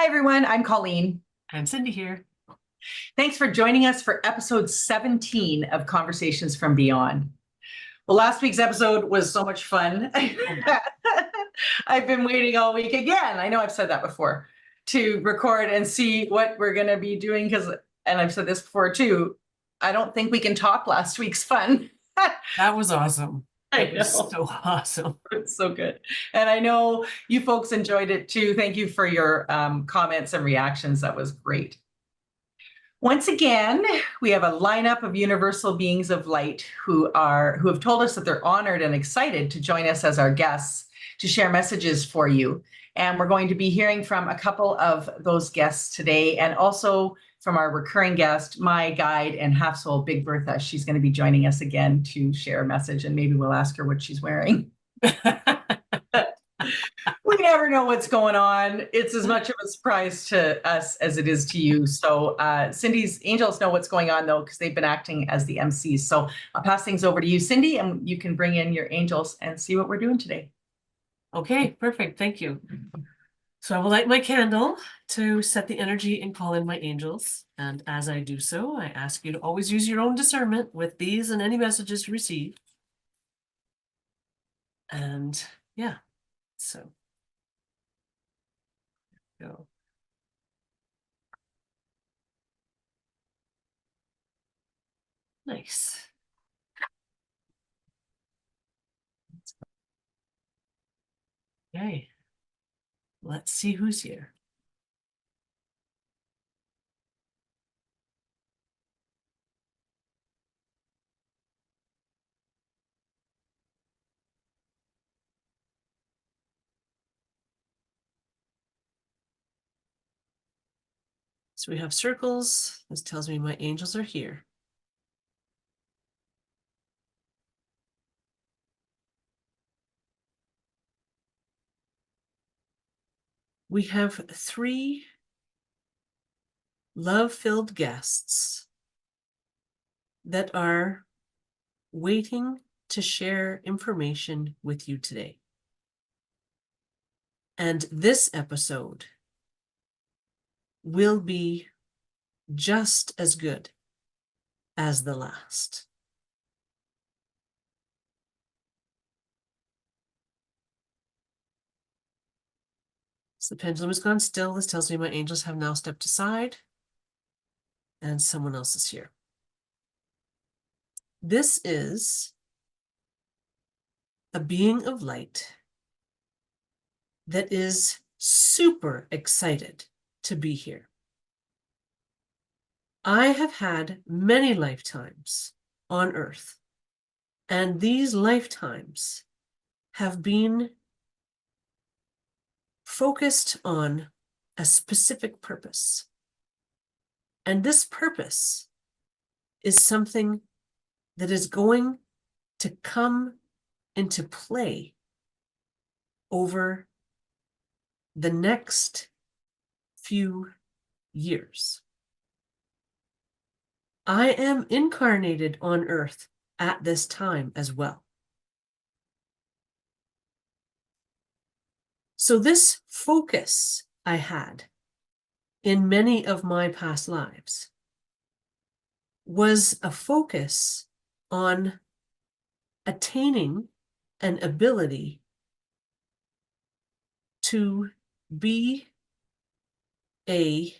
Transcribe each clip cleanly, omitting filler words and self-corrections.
Hi, everyone. I'm Colleen. I'm Cindy here. Thanks for joining us for episode 17 of Conversations from Beyond. Well, last week's episode was so much fun. I've been waiting all week again. I know I've said that before to record and see what we're going to be doing and I've said this before too, I don't think we can top last week's fun. That was awesome. It was so awesome. It's so good. And I know you folks enjoyed it too. Thank you for your comments and reactions. That was great. Once again, we have a lineup of universal beings of light who have told us that they're honored and excited to join us as our guests to share messages for you. And we're going to be hearing from a couple of those guests today, and also from our recurring guest, my guide and half soul, Big Birtha. She's going to be joining us again to share a message, and maybe we'll ask her what she's wearing. We never know what's going on. It's as much of a surprise to us as it is to you. So Cindy's angels know what's going on, though, because they've been acting as the MCs. So I'll pass things over to you, Cindy, and you can bring in your angels and see what we're doing today. Okay, perfect. Thank you. So I will light my candle to set the energy and call in my angels. And as I do so, I ask you to always use your own discernment with these and any messages you receive. And yeah, so go. Nice. Okay, let's see who's here. So we have circles. This tells me my angels are here. We have 3 love-filled guests that are waiting to share information with you today. And this episode will be just as good as the last. So the pendulum has gone still. This tells me my angels have now stepped aside and someone else is here. This is a being of light that is super excited to be here. I have had many lifetimes on Earth, and these lifetimes have been focused on a specific purpose. And this purpose is something that is going to come into play over the next few years. I am incarnated on Earth at this time as well. So this focus I had in many of my past lives was a focus on attaining an ability to be a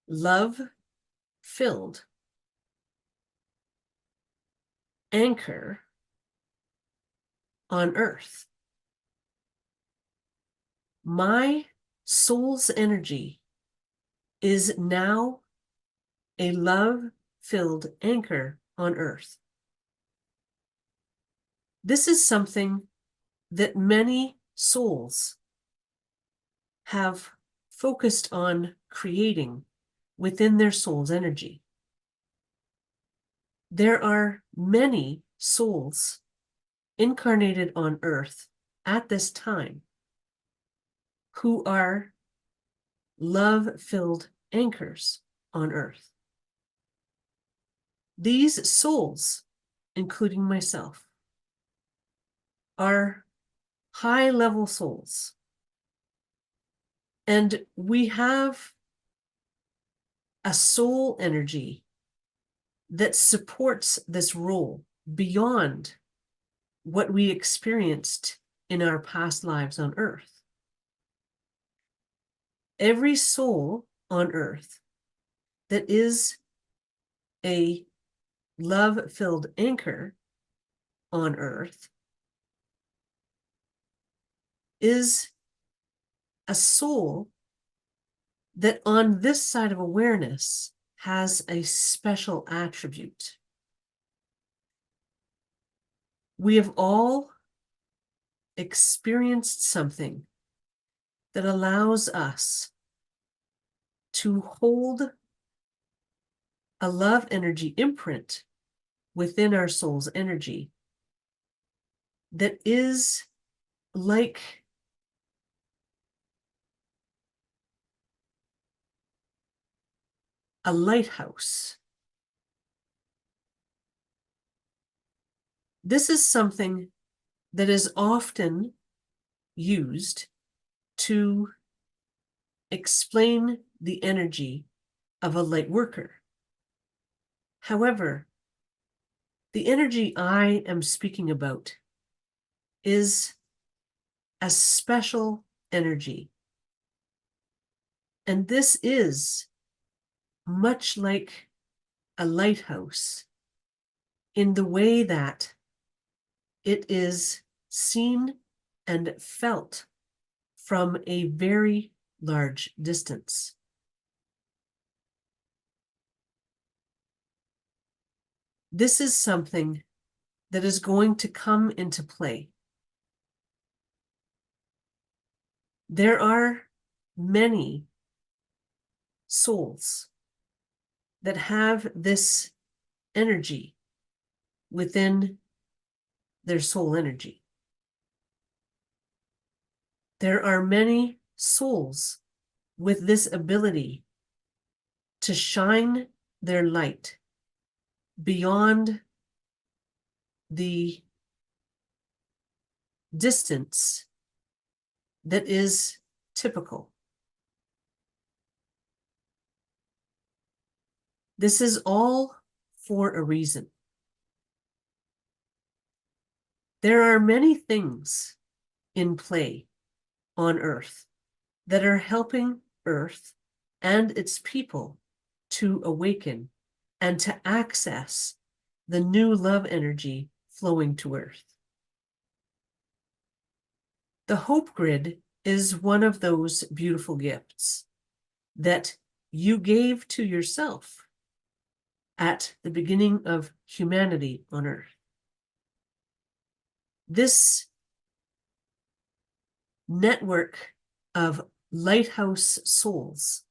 love-filled anchor on Earth. My soul's energy is now a love-filled anchor on Earth. This is something that many souls have focused on creating within their soul's energy. There are many souls incarnated on Earth at this time who are love-filled anchors on Earth. These souls, including myself, are high-level souls And we have a soul energy that supports this role beyond what we experienced in our past lives on Earth. Every soul on Earth that is a love-filled anchor on Earth is a soul that on this side of awareness has a special attribute. We have all experienced something that allows us to hold a love energy imprint within our soul's energy that is like a lighthouse. This is something that is often used to explain the energy of a light worker. However, the energy I am speaking about is a special energy. And this is much like a lighthouse in the way that it is seen and felt from a very large distance. This is something that is going to come into play. There are many souls that have this energy within their soul energy. There are many souls with this ability to shine their light beyond the distance that is typical. This is all for a reason. There are many things in play on Earth that are helping Earth and its people to awaken and to access the new love energy flowing to Earth. The Hope Grid is one of those beautiful gifts that you gave to yourself at the beginning of humanity on Earth. This network of lighthouse souls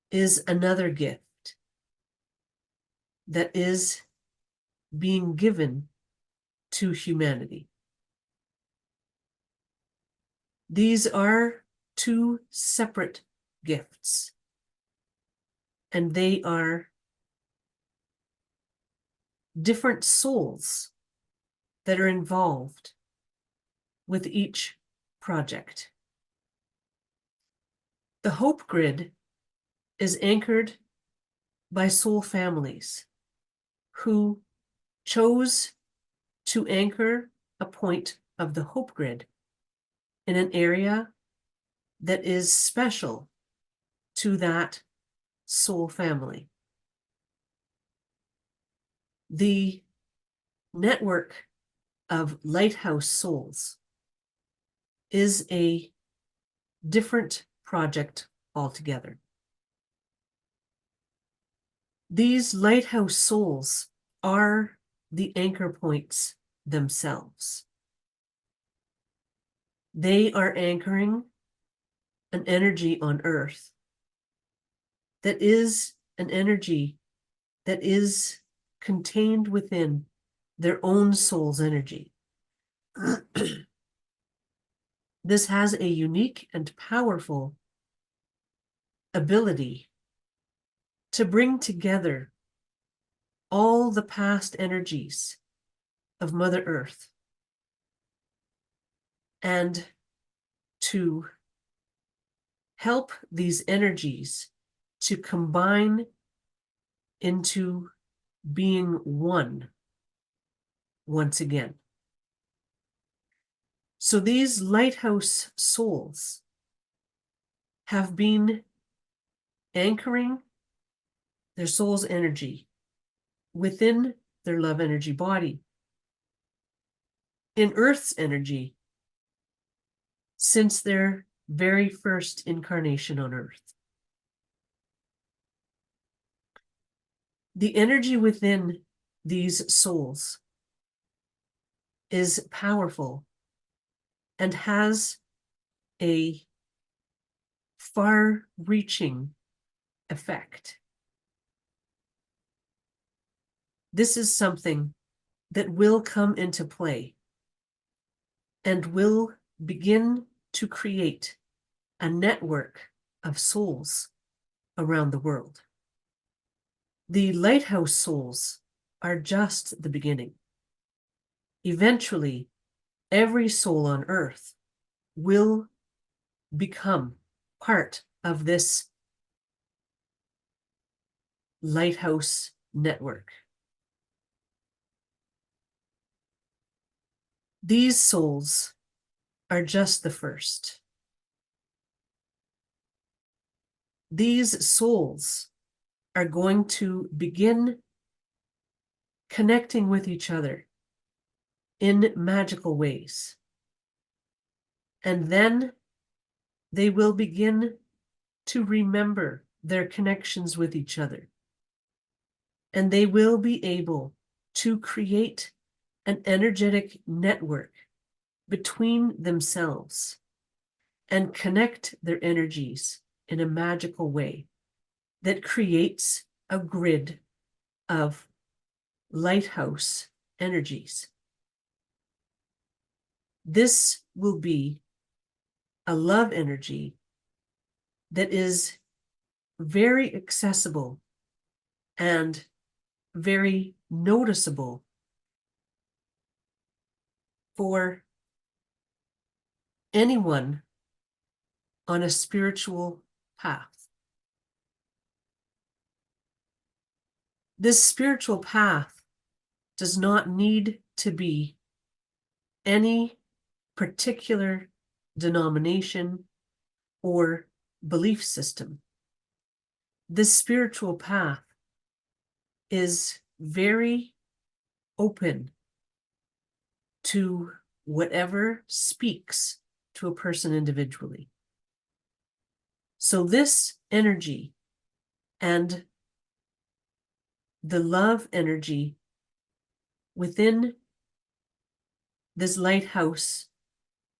is another gift that is being given to humanity. These are two separate gifts, and they are different souls that are involved with each project. The Hope Grid is anchored by soul families who chose to anchor a point of the Hope Grid in an area that is special to that soul family. The network of lighthouse souls is a different project altogether. These lighthouse souls are the anchor points themselves. They are anchoring an energy on Earth that is an energy that is contained within their own soul's energy. This has a unique and powerful ability to bring together all the past energies of Mother Earth and to help these energies to combine into being one once again. So these lighthouse souls have been anchoring their soul's energy within their love energy body, in Earth's energy, since their very first incarnation on Earth. The energy within these souls is powerful and has a far-reaching effect. This is something that will come into play and will begin to create a network of souls around the world. The lighthouse souls are just the beginning. Eventually, every soul on Earth will become part of this lighthouse network. These souls are just the first. These souls are going to begin connecting with each other in magical ways. And then they will begin to remember their connections with each other. And they will be able to create an energetic network between themselves and connect their energies in a magical way that creates a grid of lighthouse energies. This will be a love energy that is very accessible and very noticeable for anyone on a spiritual path. This spiritual path does not need to be any particular denomination or belief system. This spiritual path is very open to whatever speaks to a person individually. So this energy and the love energy within this lighthouse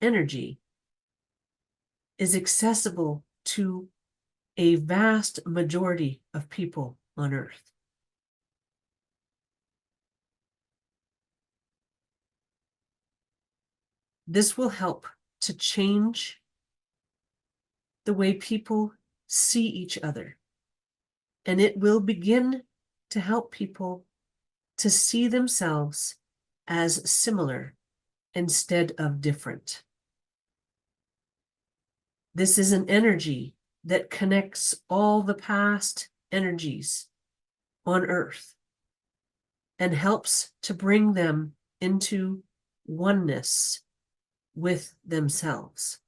energy is accessible to a vast majority of people on Earth. This will help to change the way people see each other, and it will begin to help people to see themselves as similar instead of different. This is an energy that connects all the past energies on Earth and helps to bring them into oneness with themselves.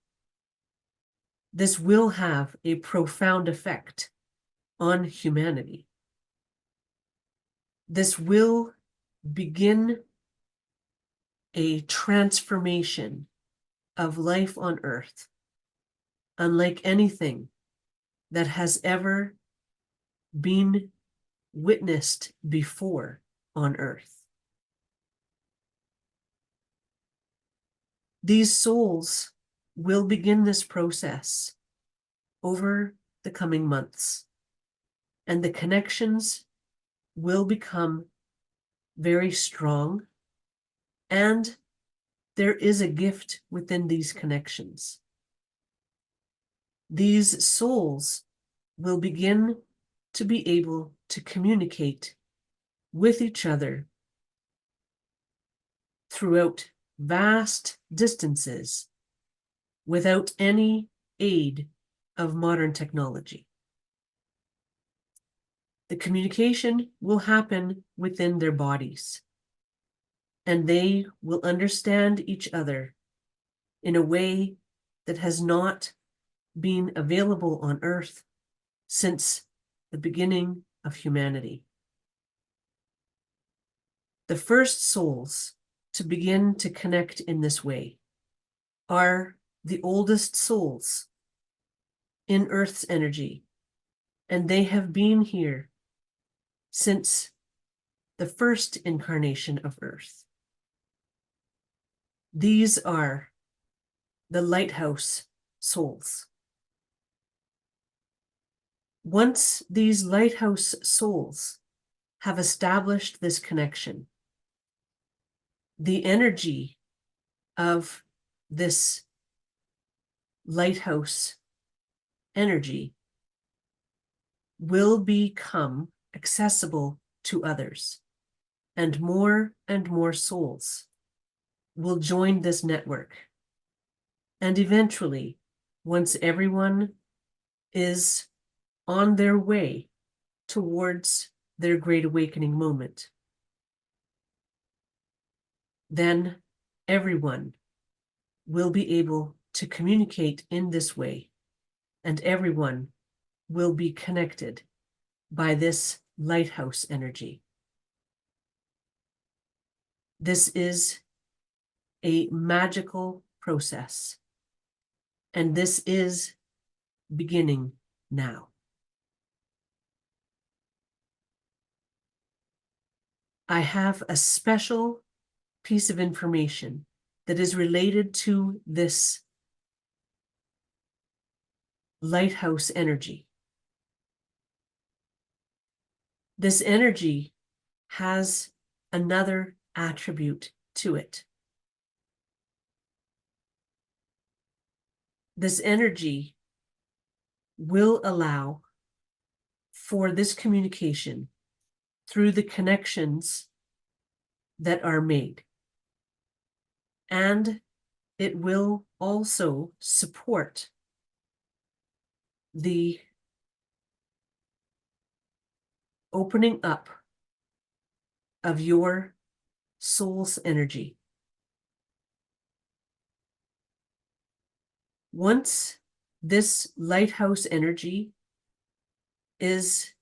This will have a profound effect on humanity. This will begin a transformation of life on Earth, unlike anything that has ever been witnessed before on Earth. These souls will begin this process over the coming months, and the connections will become very strong, and there is a gift within these connections. These souls will begin to be able to communicate with each other throughout vast distances without any aid of modern technology. The communication will happen within their bodies, and they will understand each other in a way that has not been available on Earth since the beginning of humanity. The first souls to begin to connect in this way are the oldest souls in Earth's energy, and they have been here since the first incarnation of Earth. These are the lighthouse souls. Once these lighthouse souls have established this connection, the energy of this lighthouse energy will become accessible to others, and more souls will join this network. And eventually, once everyone is on their way towards their great awakening moment, then everyone will be able to communicate in this way, and everyone will be connected by this lighthouse energy. This is a magical process, and this is beginning now. I have a special piece of information that is related to this lighthouse energy. This energy has another attribute to it. This energy will allow for this communication through the connections that are made. And it will also support the opening up of your soul's energy. Once this lighthouse energy is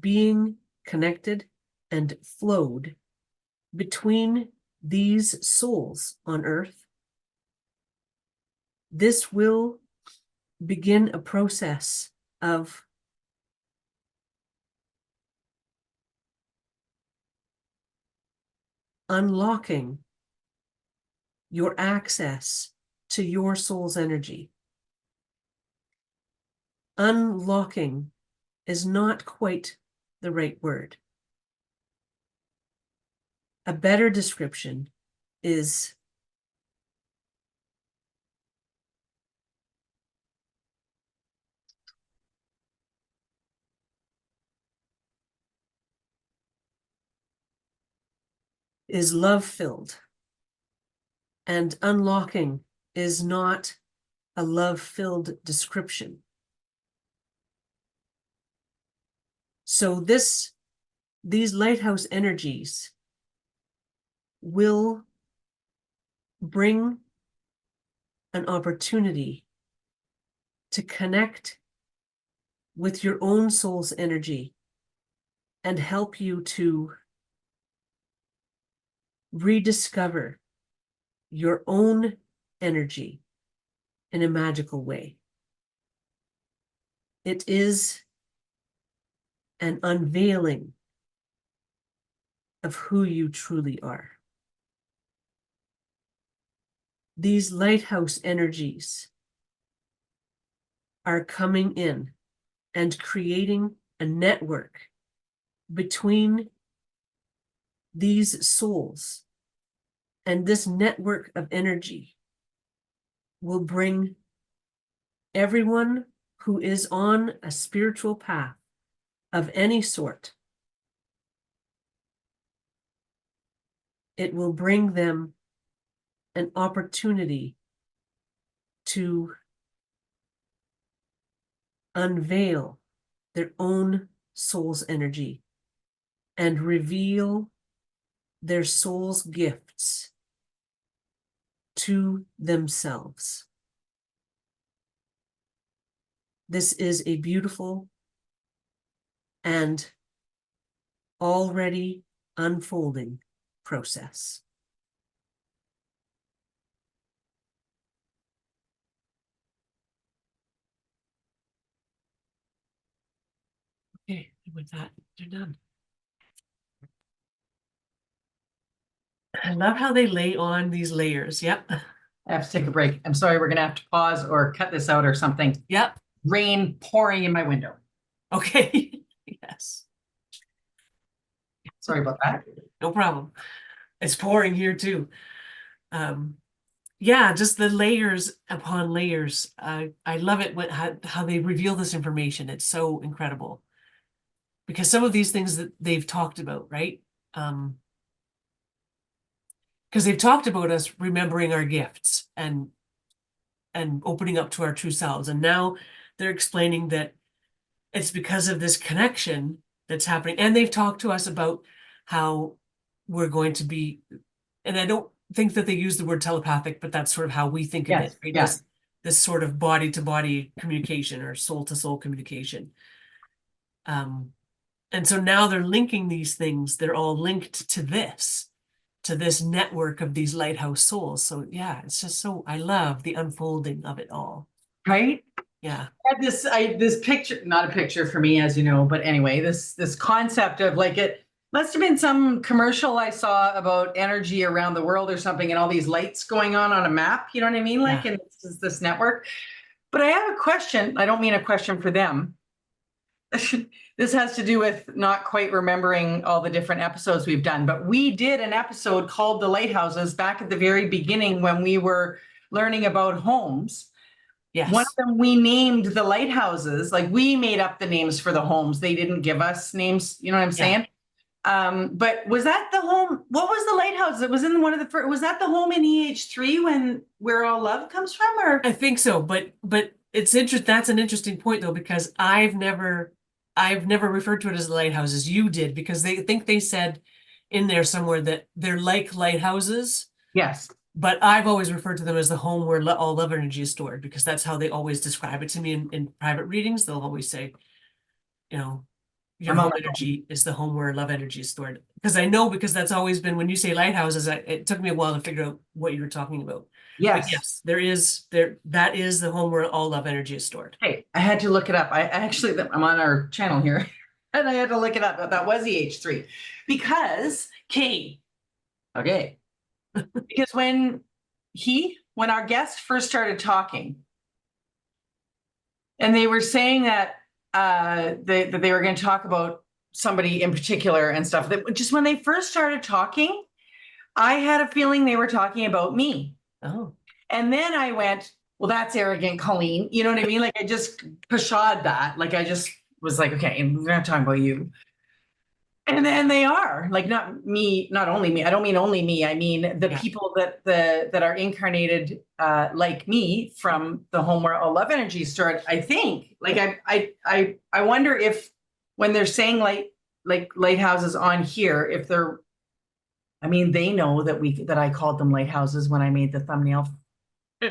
being connected and flowed between these souls on Earth, this will begin a process of unlocking your access to your soul's energy. Unlocking is not quite the right word. A better description is love-filled. And unlocking is not a love-filled description. So these lighthouse energies will bring an opportunity to connect with your own soul's energy and help you to rediscover your own energy in a magical way. It is an unveiling of who you truly are. These lighthouse energies are coming in and creating a network between these souls, and this network of energy will bring everyone who is on a spiritual path of any sort. It will bring them an opportunity to unveil their own soul's energy and reveal their soul's gifts to themselves. This is a beautiful and already unfolding process. Okay, and with that, they're done. I love how they lay on these layers. Yep. I have to take a break. I'm sorry, we're gonna have to pause or cut this out or something. Yep. Rain pouring in my window. Okay. Yes. Sorry about that. No problem. It's pouring here too. Yeah, just the layers upon layers. I love it when how they reveal this information. It's so incredible. Because some of these things that they've talked about, right? Because they've talked about us remembering our gifts and opening up to our true selves. And now they're explaining that it's because of this connection that's happening. And they've talked to us about how we're going to be, and I don't think that they use the word telepathic, but that's sort of how we think of it, right? Yes. This sort of body-to-body communication or soul-to-soul communication. And so now they're linking these things. They're all linked to this network of these lighthouse souls. So yeah, it's just so, I love the unfolding of it all. Right? Yeah. I had this picture, not a picture for me, as you know, but anyway, this concept of like, it must have been some commercial I saw about energy around the world or something, and all these lights going on a map, you know what I mean? Like, Yeah. and this network. But I have a question. I don't mean a question for them. This has to do with not quite remembering all the different episodes we've done, but we did an episode called The Lighthouses back at the very beginning when we were learning about homes. Yes. One of them, we named the lighthouses, like we made up the names for the homes. They didn't give us names, you know what I'm saying? But was that the home? What was the lighthouse? It was in one of the first, was that the home in EH3 when Where All Love Comes From? Or I think so, but it's interesting. That's an interesting point though, because I've never referred to it as the lighthouses. You did, because they said in there somewhere that they're like lighthouses. yes. But I've always referred to them as the home where all love energy is stored, because that's how they always describe it to me in private readings. They'll always say, you know, your I'm home on energy is the home where love energy is stored. Because I know, because that's always been, when you say lighthouses, it took me a while to figure out what you were talking about. But Yes. yes, that is the home where all love energy is stored. Hey, I had to look it up. I actually, I'm on our channel here and I had to look it up. That was EH3 because okay. Because when our guest first started talking and they were saying that they were going to talk about somebody in particular and stuff, that just when they first started talking, I had a feeling they were talking about me. Oh. And then I went, well, that's arrogant, Colleen. You know what I mean? Like I just pashad that. Like I just was like, okay, we're not talking about you. And then they are like, not me, not only me. I don't mean only me. I mean the people that are incarnated like me from the home where all love energy started. I think like I wonder if when they're saying like lighthouses on here, if they're, I mean, they know that I called them lighthouses when I made the thumbnail for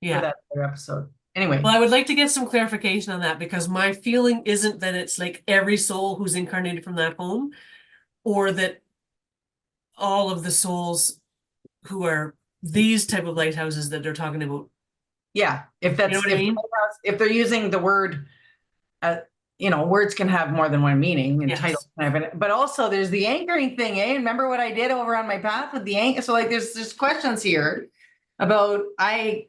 that other episode. Anyway. Well, I would like to get some clarification on that, because my feeling isn't that it's like every soul who's incarnated from that home, or that all of the souls who are these type of lighthouses that they're talking about. Yeah, if that's, you know what I mean? If they're using the word, words can have more than one meaning, and titles can have it, but also there's the anchoring thing, eh? Remember what I did over on my path with the anchor? So like there's questions here about, I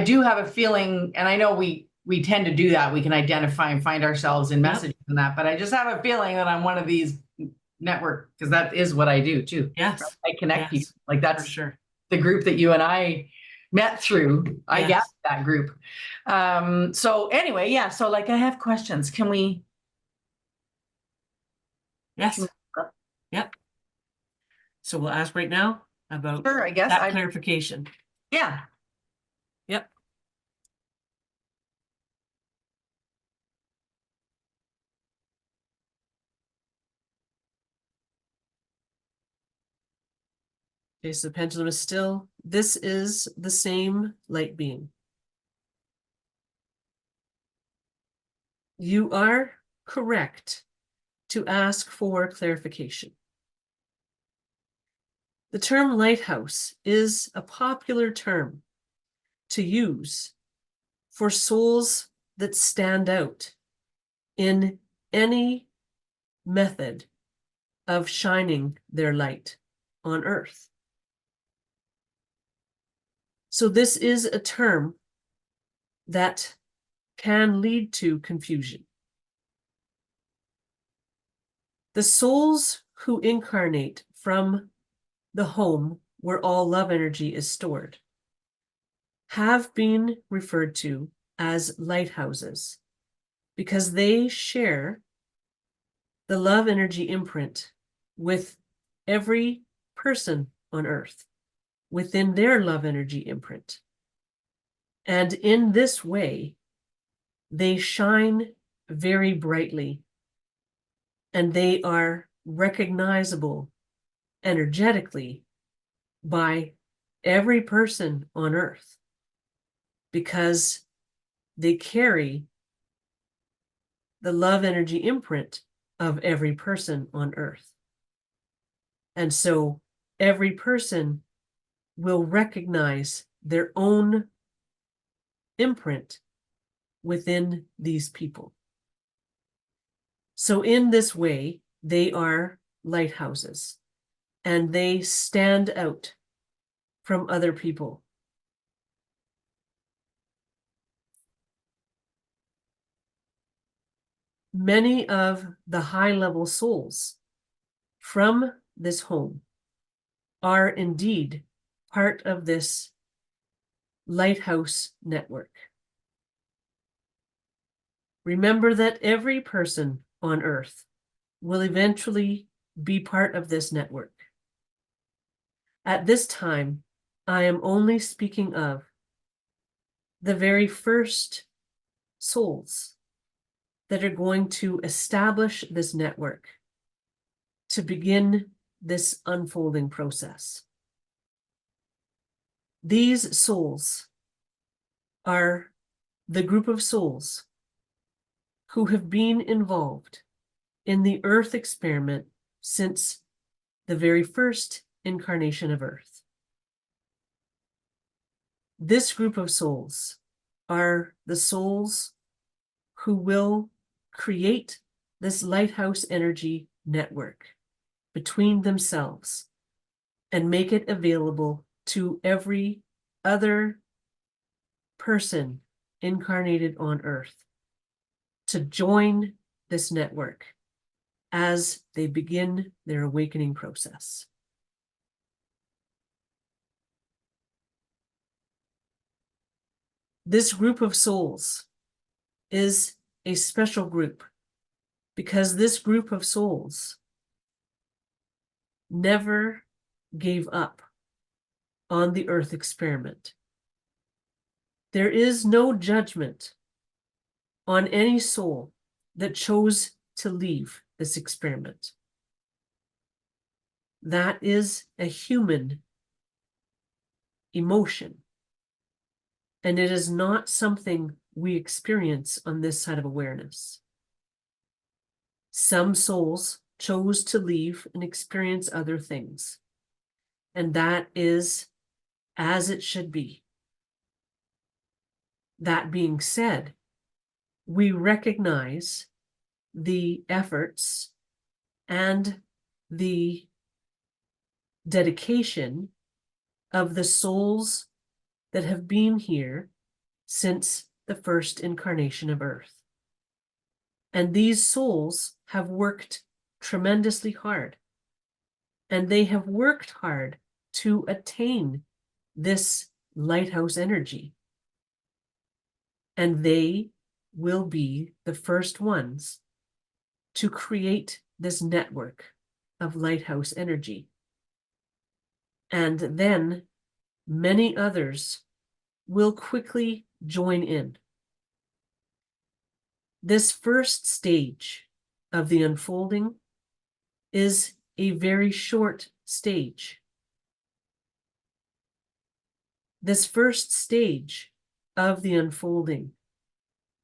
do have a feeling, and I know we tend to do that. We can identify and find ourselves in messages and that, but I just have a feeling that I'm one of these network, because that is what I do too. Yes. I connect people. Like that's for sure the group that you and I met through. I got that group. So anyway, yeah. So like I have questions. Can we? Yes. Yep. So we'll ask right now about I guess that clarification. Yeah. Yep. Okay, so the pendulum is still, this is the same light being. You are correct to ask for clarification. The term lighthouse is a popular term to use for souls that stand out in any method of shining their light on earth. So this is a term that can lead to confusion. The souls who incarnate from the home where all love energy is stored have been referred to as lighthouses because they share the love energy imprint with every person on earth within their love energy imprint. And in this way, they shine very brightly and they are recognizable energetically by every person on earth because they carry the love energy imprint of every person on earth. And so every person will recognize their own imprint within these people. So in this way, they are lighthouses and they stand out from other people. Many of the high-level souls from this home are indeed part of this lighthouse network. Remember that every person on earth will eventually be part of this network. At this time, I am only speaking of the very first souls that are going to establish this network to begin this unfolding process. These souls are the group of souls who have been involved in the Earth experiment since the very first incarnation of Earth. This group of souls are the souls who will create this lighthouse energy network between themselves and make it available to every other person incarnated on Earth to join this network as they begin their awakening process. This group of souls is a special group because this group of souls never gave up on the Earth experiment. There is no judgment on any soul that chose to leave this experiment. That is a human emotion, and it is not something we experience on this side of awareness. Some souls chose to leave and experience other things, and that is as it should be. That being said, we recognize the efforts and the dedication of the souls that have been here since the first incarnation of Earth. And these souls have worked tremendously hard, and they have worked hard to attain this lighthouse energy. And they will be the first ones to create this network of lighthouse energy. And then many others will quickly join in. This first stage of the unfolding is a very short stage. this first stage of the unfolding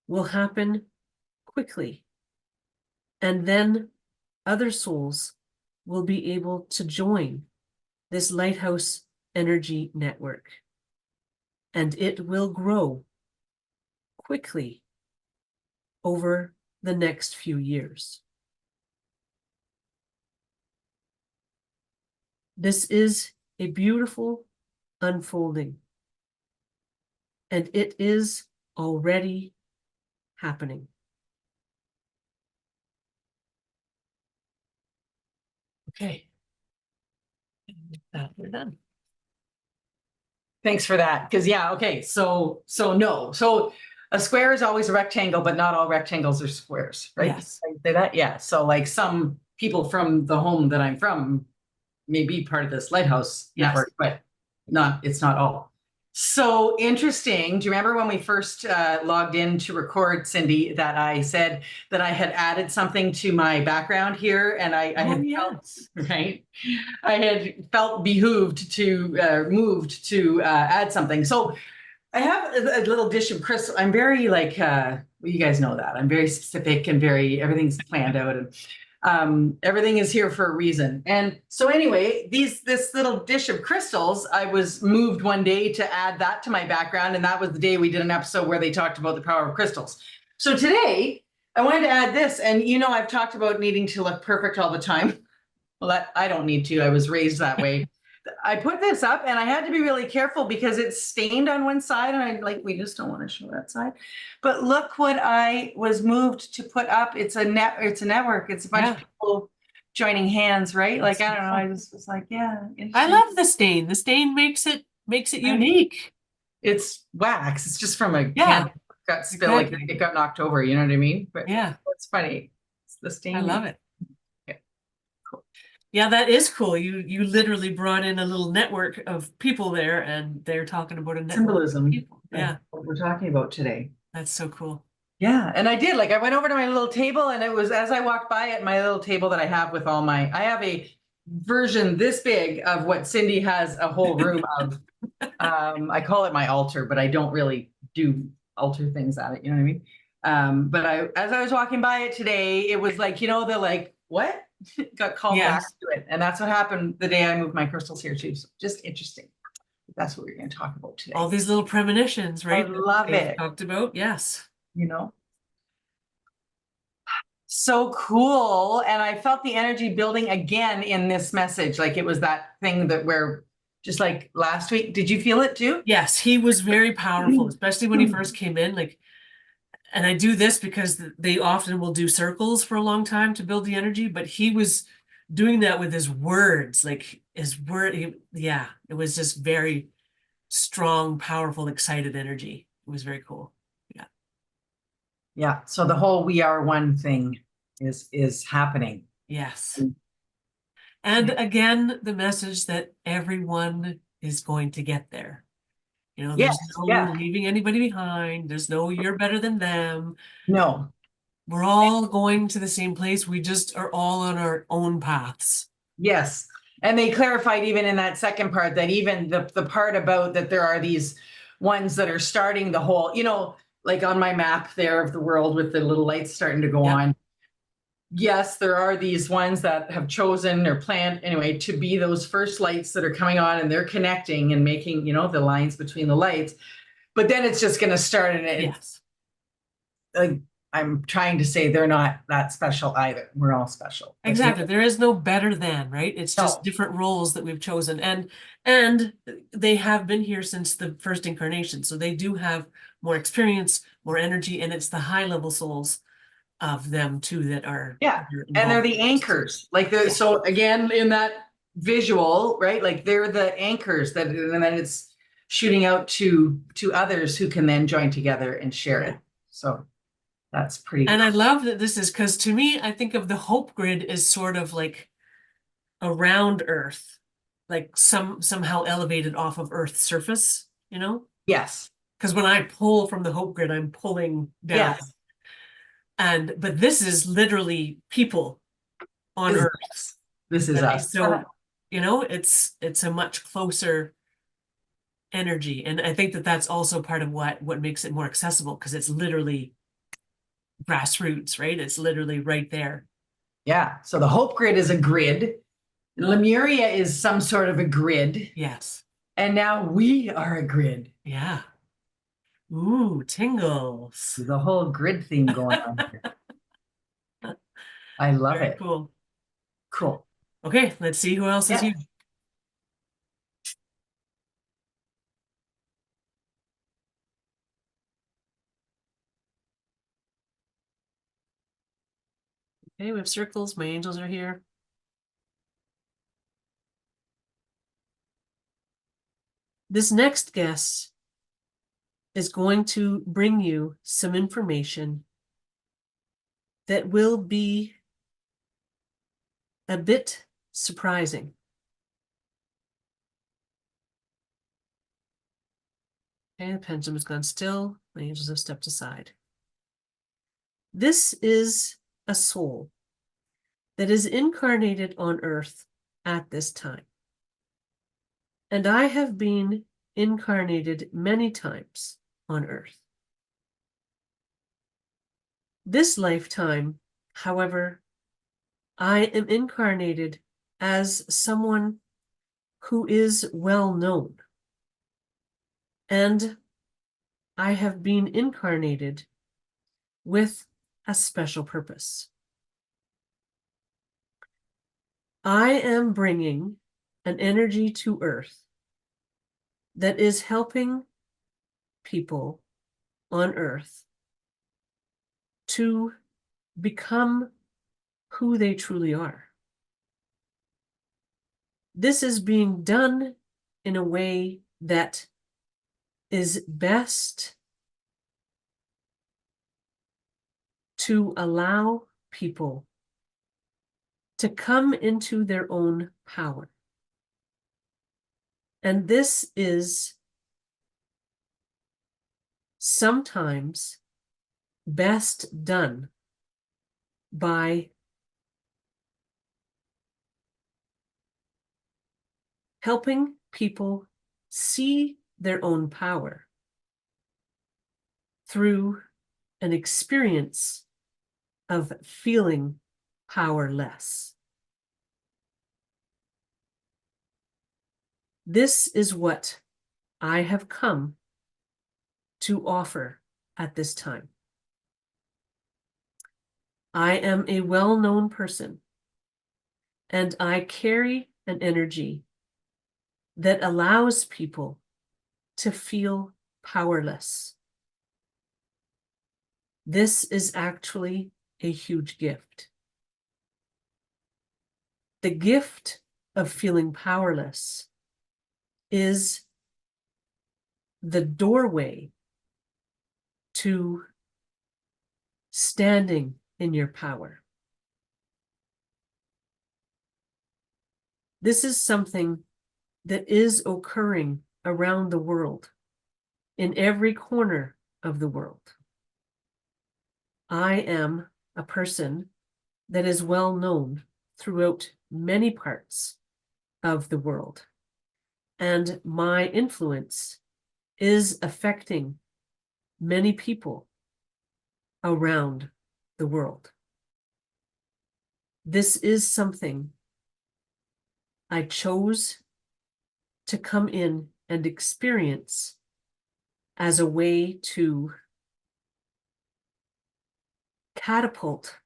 will happen quickly. And then other souls will be able to join this lighthouse energy network. And it will grow quickly over the next few years. This is a beautiful unfolding, and it is already happening. Okay. And with that, we're done. Thanks for that. Because yeah, okay. So no. So a square is always a rectangle, but not all rectangles are squares, right? Yes. I say that? Yeah. So like some people from the home that I'm from may be part of this lighthouse Yes. network, but it's not all. So interesting. Do you remember when we first logged in to record, Cindy, that I said that I had added something to my background here, and I had yes. right? I had felt behooved to moved to add something. So I have a little dish of crystal. I'm very like well, you guys know that I'm very specific and everything's planned out, and everything is here for a reason. And so anyway, this little dish of crystals, I was moved one day to add that to my background, and that was the day we did an episode where they talked about the power of crystals. So today I wanted to add this, and I've talked about needing to look perfect all the time. Well, I don't need to. I was raised that way. I put this up and I had to be really careful because it's stained on one side, and we just don't want to show that side. But look what I was moved to put up. It's a network. It's a bunch of people joining hands, right? Like, I don't know. I just was like, yeah. I love the stain. The stain makes it unique. It's wax. It's just from a Yeah. can got spilled, like it got knocked over, you know what I mean? But yeah, it's funny. It's the stain. I love it. Yeah, that is cool. You literally brought in a little network of people there, and they're talking about a network Symbolism. of people. Yeah, what we're talking about today. That's so cool. Yeah, and I did. Like, I went over to my little table, and it was as I walked by it, my little table that I have with all my. I have a version this big of what Cindy has a whole room of. I call it my altar, but I don't really do altar things at it. You know what I mean? But as I was walking by it today, it was like, the like what. Got called back to it, and that's what happened the day I moved my crystals here too. So just interesting. That's what we're going to talk about today. All these little premonitions, right? I love it. Talked about, yes. So cool, and I felt the energy building again in this message. Like it was that thing that where just like last week. Did you feel it too? Yes, he was very powerful, especially when he first came in. Like. And I do this because they often will do circles for a long time to build the energy, but he was doing that with his words, like his word. It was just very strong, powerful, excited energy. It was very cool. Yeah. Yeah. So the whole "we are one" thing is happening. Yes. And again, the message that everyone is going to get there. There's no leaving anybody behind. There's no you're better than them. No. We're all going to the same place. We just are all on our own paths. Yes. And they clarified even in that second part that even the part about that there are these ones that are starting the whole, like on my map there of the world with the little lights starting to go on. Yes, there are these ones that have chosen or planned anyway to be those first lights that are coming on, and they're connecting and making, the lines between the lights. But then it's just going to start, and it's like I'm trying to say they're not that special either. We're all special. Exactly. There is no better than, right? It's just different roles that we've chosen, and they have been here since the first incarnation, so they do have more experience, more energy, and it's the high level souls of them too that are and they're the anchors, like so again in that visual, right? Like they're the anchors that, and then it's shooting out to others who can then join together and share it. So that's pretty and I love that this is, because to me I think of the hope grid as sort of like around Earth, like somehow elevated off of Earth's surface, Yes, because when I pull from the hope grid, I'm pulling down. But this is literally people on Earth. This is us. So, it's a much closer energy. And I think that that's also part of what makes it more accessible, because it's literally grassroots, right? It's literally right there. Yeah. So the Hope Grid is a grid. Lemuria is some sort of a grid. Yes. And now we are a grid. Yeah. Ooh, tingles. There's a whole grid theme going on here. I love Very it. cool. Cool. Okay, let's see who else is Yeah. here. Okay, we have circles. My angels are here. This next guest is going to bring you some information that will be a bit surprising. Okay, the pendulum has gone still. My angels have stepped aside. This is a soul that is incarnated on earth at this time. And I have been incarnated many times on earth. This lifetime, however, I am incarnated as someone who is well known. And I have been incarnated with a special purpose. I am bringing an energy to earth that is helping people on earth to become who they truly are. This is being done in a way that is best to allow people to come into their own power. And this is sometimes best done by helping people see their own power through an experience of feeling powerless. This is what I have come to offer at this time. I am a well-known person, and I carry an energy that allows people to feel powerless. This is actually a huge gift. The gift of feeling powerless is the doorway to standing in your power. This is something that is occurring around the world, in every corner of the world. I am a person that is well known throughout many parts of the world, and my influence is affecting many people around the world. This is something I chose to come in and experience as a way to catapult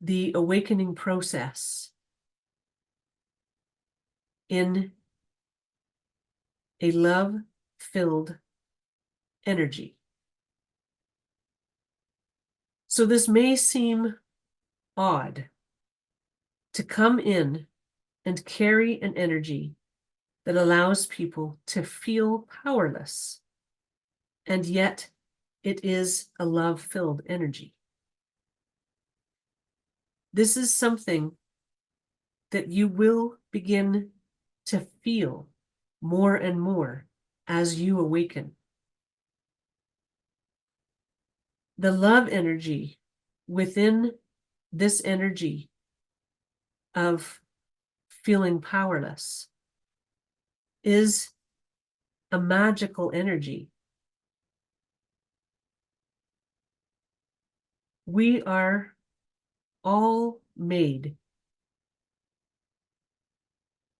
the awakening process in a love-filled energy. So this may seem odd to come in and carry an energy that allows people to feel powerless, and yet it is a love-filled energy. This is something that you will begin to feel more and more as you awaken. The love energy within this energy of feeling powerless is a magical energy. We are all made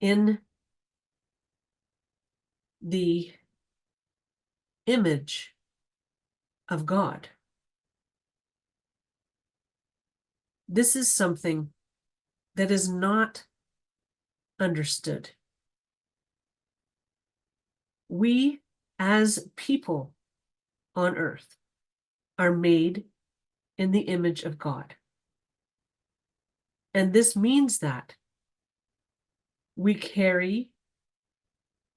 in the image of God. This is something that is not understood. We, as people on earth, are made in the image of God. And this means that we carry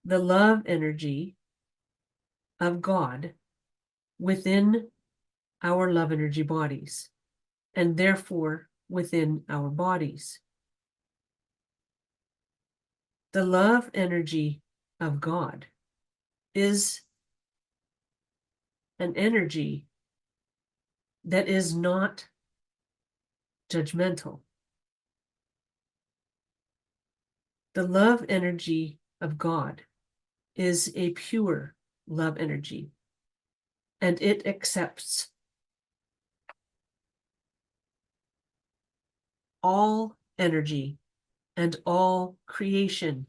the love energy of God within our love energy bodies, and therefore within our bodies. The love energy of God is an energy that is not judgmental. The love energy of God is a pure love energy, and it accepts all energy and all creation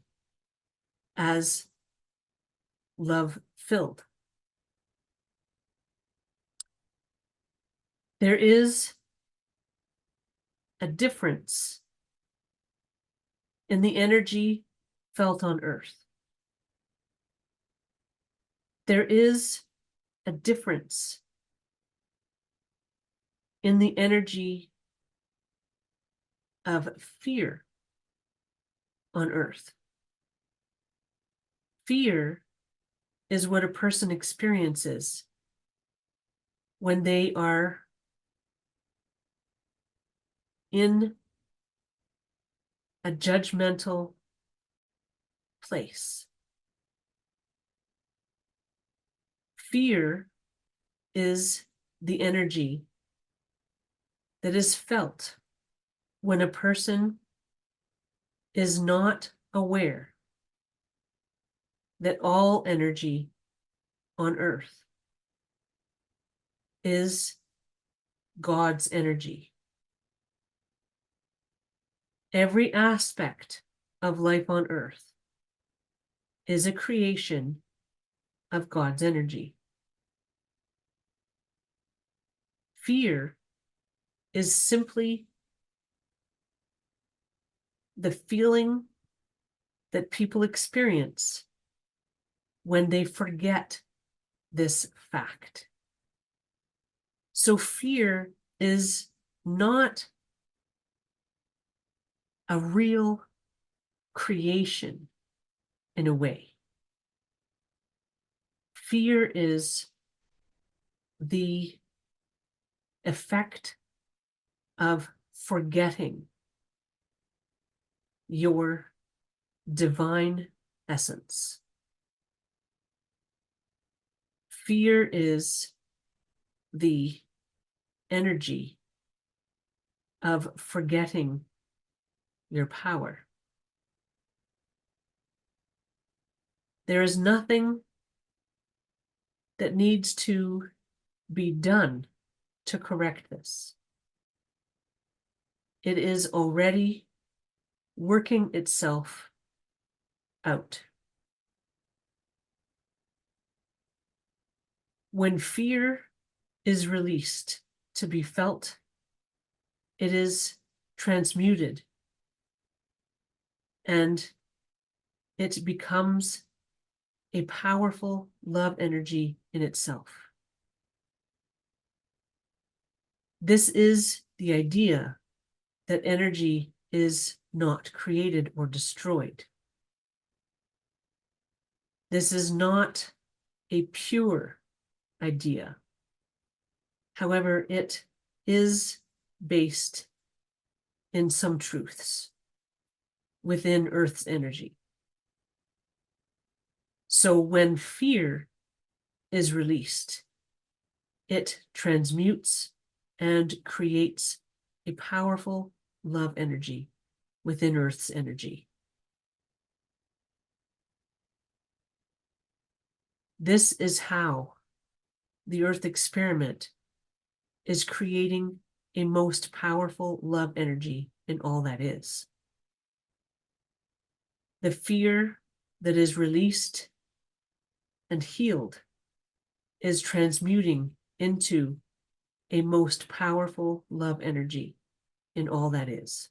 as love-filled. There is a difference in the energy felt on earth. There is a difference in the energy of fear on earth. Fear is what a person experiences when they are in a judgmental place. Fear is the energy that is felt when a person is not aware that all energy on earth is God's energy. Every aspect of life on earth is a creation of God's energy. Fear is simply the feeling that people experience when they forget this fact. So fear is not a real creation in a way. Fear is the effect of forgetting your divine essence. Fear is the energy of forgetting your power. There is nothing that needs to be done to correct this. It is already working itself out. When fear is released to be felt, it is transmuted and it becomes a powerful love energy in itself. This is the idea that energy is not created or destroyed. This is not a pure idea. However, it is based in some truths within Earth's energy. So when fear is released, it transmutes and creates a powerful love energy within Earth's energy. This is how the Earth experiment is creating a most powerful love energy in all that is. The fear that is released and healed is transmuting into a most powerful love energy in all that is.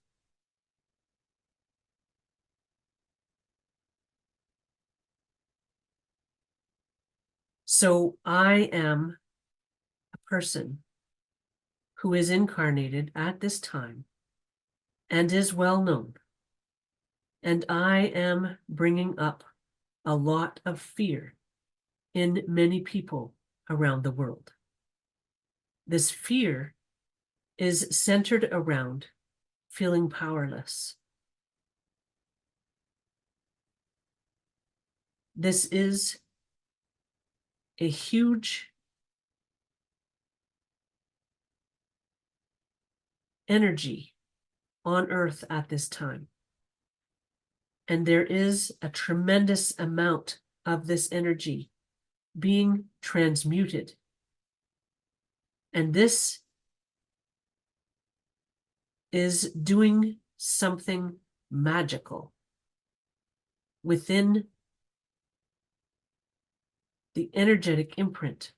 So I am a person who is incarnated at this time and is well known. And I am bringing up a lot of fear in many people around the world. This fear is centered around feeling powerless. This is a huge energy on Earth at this time. And there is a tremendous amount of this energy being transmuted. And this is doing something magical within the energetic imprint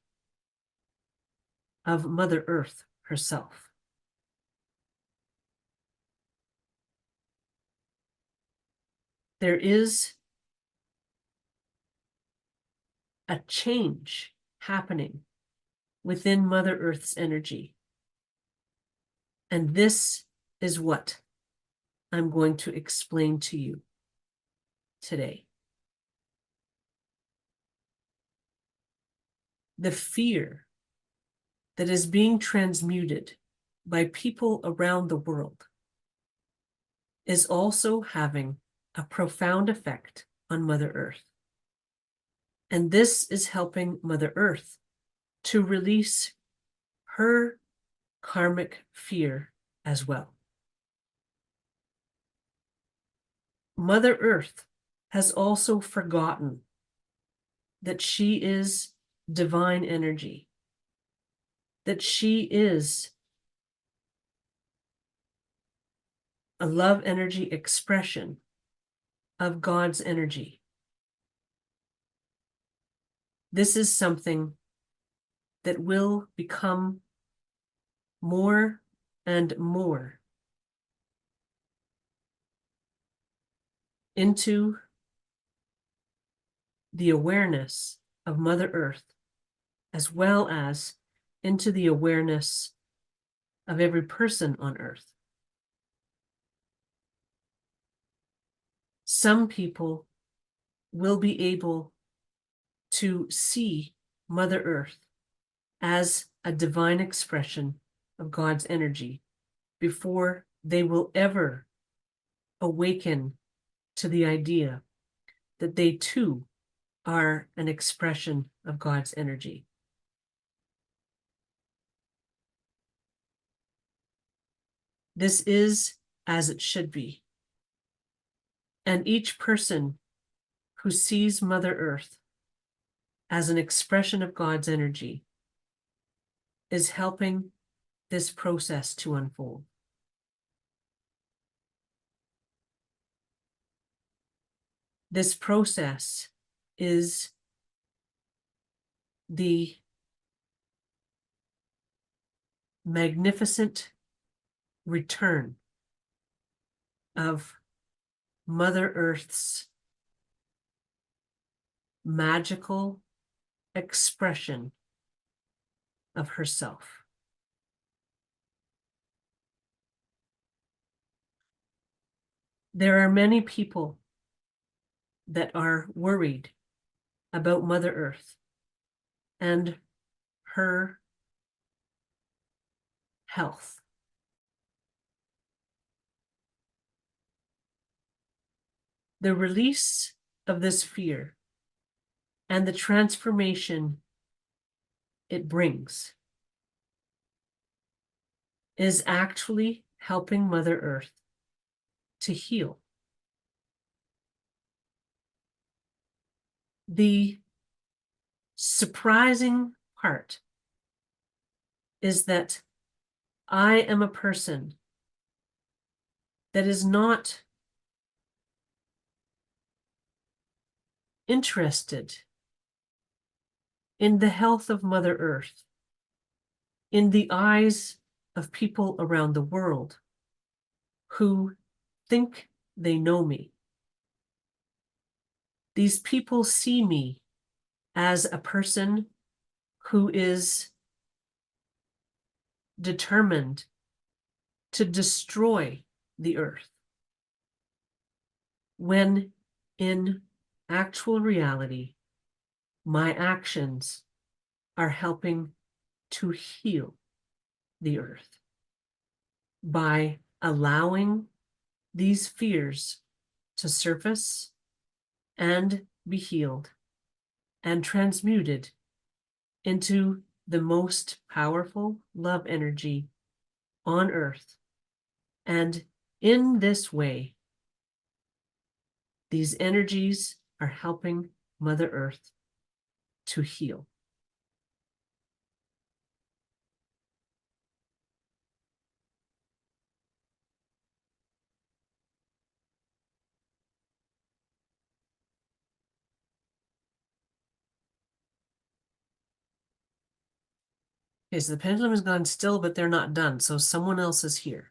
of Mother Earth herself. There is a change happening within Mother Earth's energy. And this is what I'm going to explain to you today. The fear that is being transmuted by people around the world is also having a profound effect on Mother Earth. And this is helping Mother Earth to release her karmic fear as well. Mother Earth has also forgotten that she is divine energy, that she is a love energy expression of God's energy. This is something that will become more and more into the awareness of Mother Earth, as well as into the awareness of every person on Earth. Some people will be able to see Mother Earth as a divine expression of God's energy before they will ever awaken to the idea that they too are an expression of God's energy. This is as it should be. And each person who sees Mother Earth as an expression of God's energy is helping this process to unfold. This process is the magnificent return of Mother Earth's magical expression of herself. There are many people that are worried about Mother Earth and her health. The release of this fear and the transformation it brings is actually helping Mother Earth to heal. The surprising part is that I am a person that is not interested in the health of Mother Earth in the eyes of people around the world who think they know me. These people see me as a person who is determined to destroy the earth, when in actual reality, my actions are helping to heal the earth by allowing these fears to surface and be healed and transmuted into the most powerful love energy on earth. And in this way, these energies are helping Mother Earth to heal. Okay, so the pendulum has gone still, but they're not done. So someone else is here.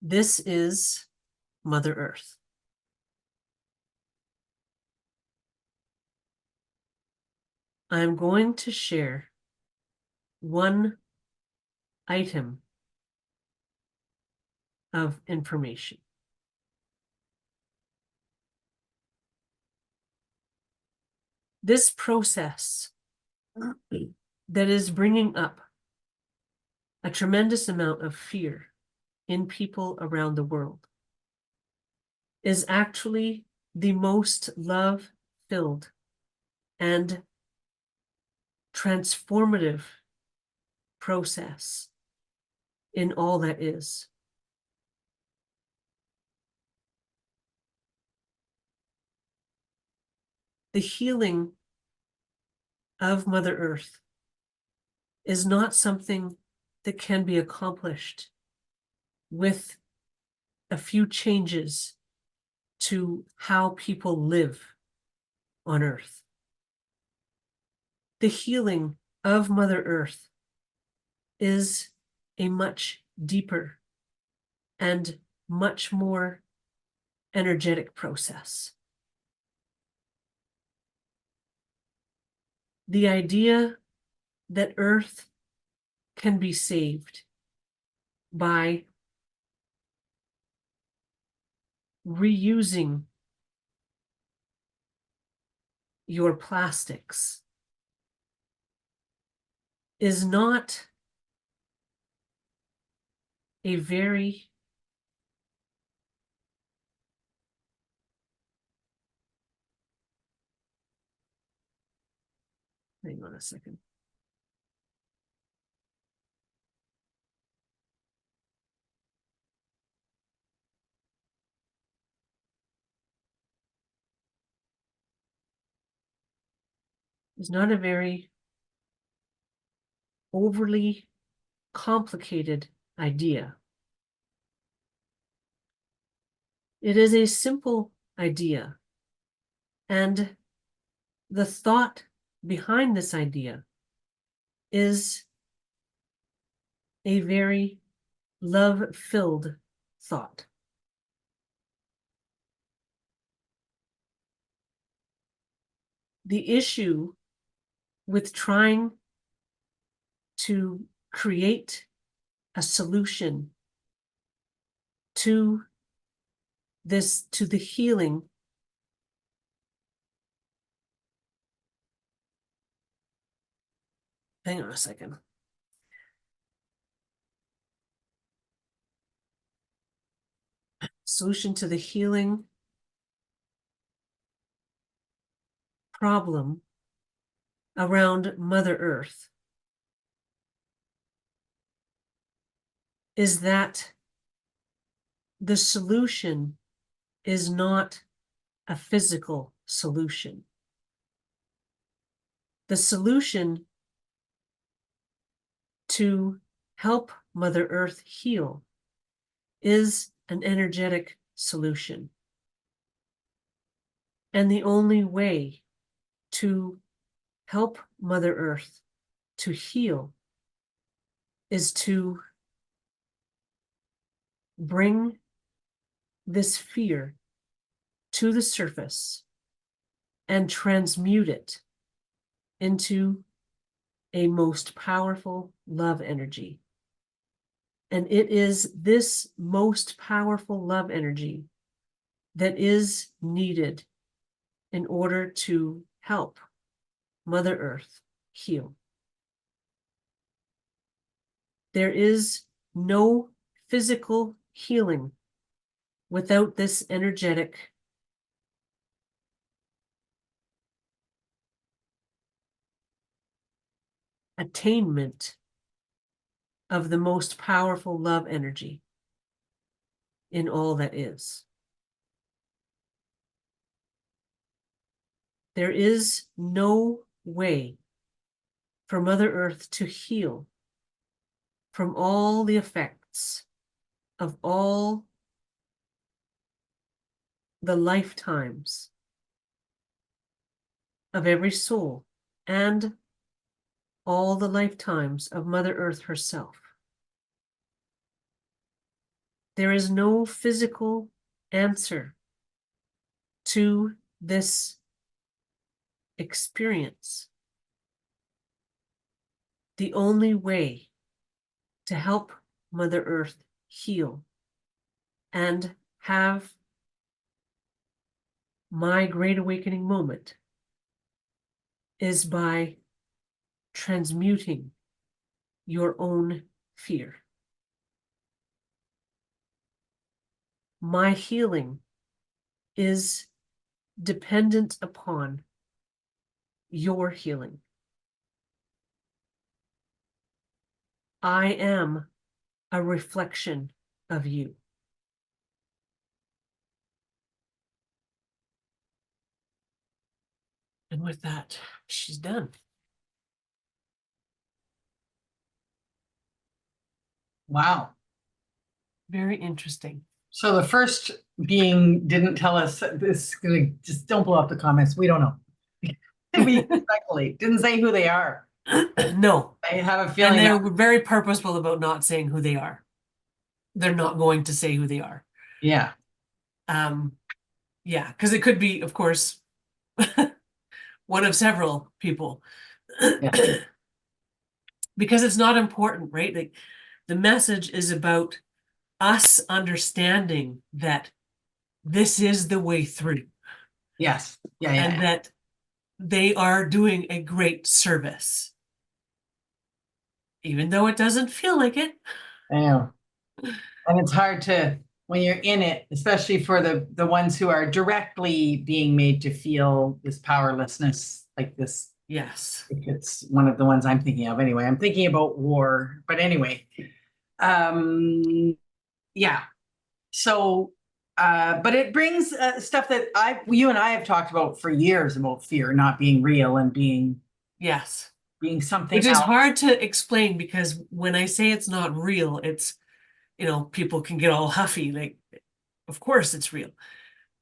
This is Mother Earth. I'm going to share one item of information. This process that is bringing up a tremendous amount of fear in people around the world is actually the most love-filled and transformative process in all that is. The healing of Mother Earth is not something that can be accomplished with a few changes to how people live on Earth. The healing of Mother Earth is a much deeper and much more energetic process. The idea that Earth can be saved by reusing your plastics is not a very hang on a second. It's not a very overly complicated idea. It is a simple idea, and the thought behind this idea is a very love-filled thought. The issue with trying to create a solution to this, to the healing hang on a second. Solution to the healing problem around Mother Earth is that the solution is not a physical solution. The solution to help Mother Earth heal is an energetic solution. And the only way to help Mother Earth to heal is to bring this fear to the surface and transmute it into a most powerful love energy. And it is this most powerful love energy that is needed in order to help Mother Earth heal. There is no physical healing without this energetic attainment of the most powerful love energy in all that is. There is no way for Mother Earth to heal from all the effects of all the lifetimes of every soul and all the lifetimes of Mother Earth herself. There is no physical answer to this experience. The only way to help Mother Earth heal and have my great awakening moment is by transmuting your own fear. My healing is dependent upon your healing. I am a reflection of you. And with that, she's done. Wow. Very interesting. So the first being didn't tell us this. Just don't blow up the comments. We don't know. We speculate. Didn't say who they are. No. I have a And feeling they're that, very purposeful about not saying who they are. They're not going to say who they are. yeah. Yeah, because it could be, of course, one of several people. Yeah. Because it's not important, right? Like the message is about us understanding that this is the way through. Yes. Yeah. And Yeah. that they are doing a great service. Even though it doesn't feel like it. I know. And it's hard to, when you're in it, especially for the ones who are directly being made to feel this powerlessness, like this. Yes. If it's one of the ones I'm thinking of anyway. I'm thinking about war, but anyway. Yeah. So, but it brings stuff that you and I have talked about for years about fear not being real and being Yes. something Which is else. hard to explain because when I say it's not real, it's, people can get all huffy, like, of course it's real.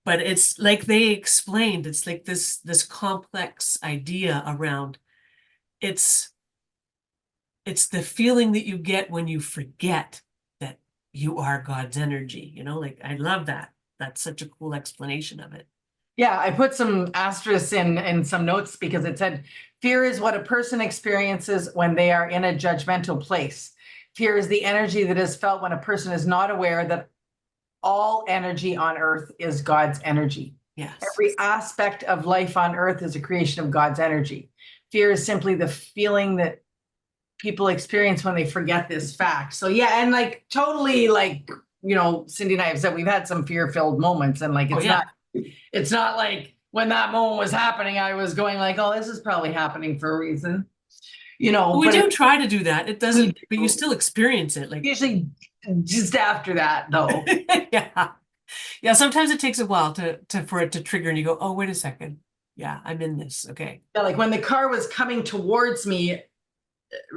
But it's like they explained, it's like this complex idea around it's the feeling that you get when you forget that you are God's energy, like I love that. That's such a cool explanation of it. Yeah, I put some asterisks in some notes because it said fear is what a person experiences when they are in a judgmental place. Fear is the energy that is felt when a person is not aware that all energy on earth is God's energy. Yes. Every aspect of life on earth is a creation of God's energy. Fear is simply the feeling that people experience when they forget this fact. So yeah, and like totally like, Cindy and I have said we've had some fear-filled moments and like it's not like when that moment was happening, I was going like, oh, this is probably happening for a reason. We do try to do that. It doesn't, but you still experience it. Like usually just after that though. yeah. Yeah, sometimes it takes a while for it to trigger and you go, oh, wait a second. Yeah, I'm in this. Okay. Yeah, like when the car was coming towards me,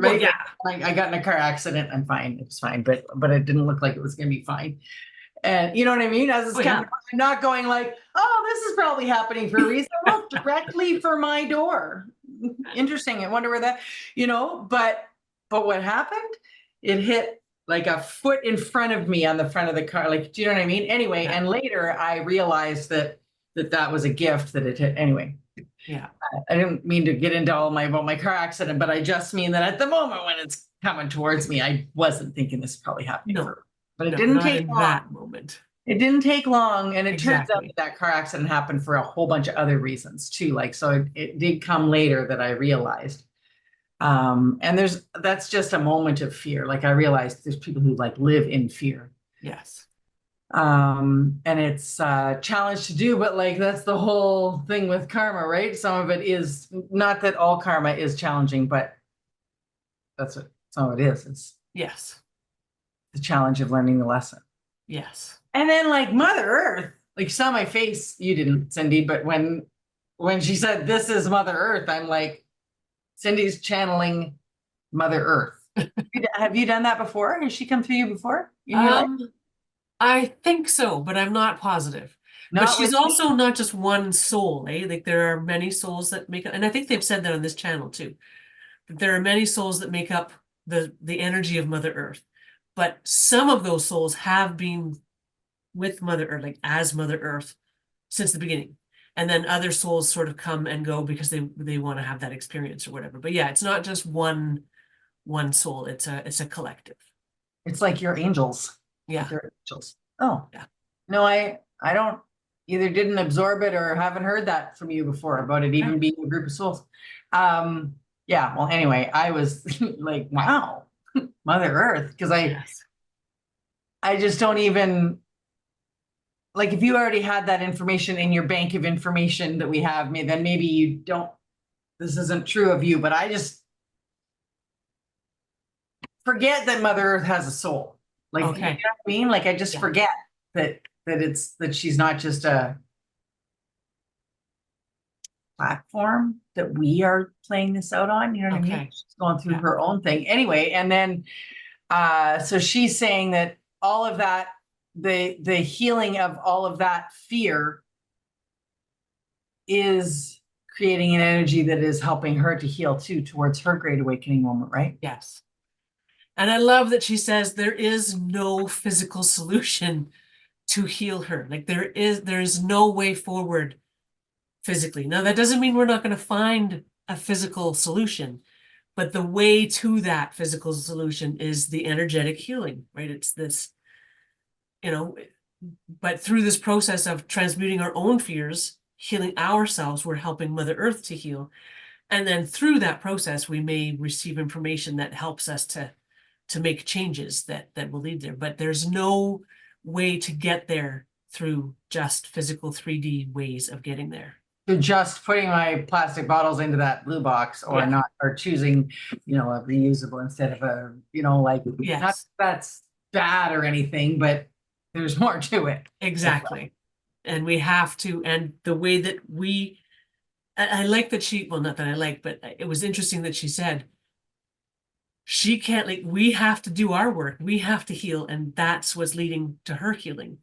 Well, right? yeah. Like I got in a car accident. I'm fine. It was fine, but it didn't look like it was going to be fine. And you know what I mean? As it's Oh, yeah. coming, I'm not going like, oh, this is probably happening for a reason. Look directly for my door. Interesting. I wonder where that, but what happened? It hit like a foot in front of me on the front of the car. Like, do you know what I mean? Anyway, Yeah. and later I realized that was a gift that it hit. Anyway, Yeah. I didn't mean to get into all about my car accident, but I just mean that at the moment when it's coming towards me, I wasn't thinking this is probably happening No, but it no, didn't not take in long. that moment. It didn't take long, and it turns out Exactly. that car accident happened for a whole bunch of other reasons too. Like, so it did come later that I realized. And that's just a moment of fear. Like I realized there's people who like live in fear. Yes. And it's a challenge to do, but like that's the whole thing with karma, right? Some of it is not that all karma is challenging, but that's what some of it is. It's Yes. the challenge of learning the lesson. Yes. And then like Mother Earth, like you saw my face, you didn't, Cindy, but when she said this is Mother Earth, I'm like, Cindy's channeling Mother Earth. Have you done that before? Has she come through you before in your life? I think so, but I'm not positive. But Not she's with me. also not just one soul, eh? Like there are many souls that make up, and I think they've said that on this channel too. That there are many souls that make up the energy of Mother Earth. But some of those souls have been with Mother Earth, like as Mother Earth, since the beginning. And then other souls sort of come and go because they want to have that experience or whatever. But yeah, it's not just one soul. It's a collective. It's like your angels. Yeah. Like your angels. Oh, Yeah. no, I don't either didn't absorb it or haven't heard that from you before about it even being a group of souls. Yeah, well, anyway, I was like, wow, Mother Earth, because Yes. I just don't even like if you already had that information in your bank of information that we have, then maybe you don't, this isn't true of you, but I just forget that Mother Earth has a soul. Like, you know Okay. what I mean? Like I just Yeah. forget that she's not just a platform that we are playing this out on. You know what I mean? Okay. She's going through Yeah. her own thing. Anyway, and then so she's saying that all of that, the healing of all of that fear is creating an energy that is helping her to heal too towards her great awakening moment, right? Yes. And I love that she says there is no physical solution to heal her. Like there is no way forward physically. Now, that doesn't mean we're not going to find a physical solution, but the way to that physical solution is the energetic healing, right? It's this, you know, but through this process of transmuting our own fears, healing ourselves, we're helping Mother Earth to heal. And then through that process, we may receive information that helps us to make changes that will lead there. But there's no way to get there through just physical 3D ways of getting there. To just putting my plastic bottles into that blue box or Yeah. not, or choosing, a reusable instead of a, like, not Yes, that's bad or anything, but there's more to it. exactly. And we have to, and the way that I like that she, well, not that I like, but it was interesting that she said, she can't, like, we have to do our work. We have to heal. And that's what's leading to her healing.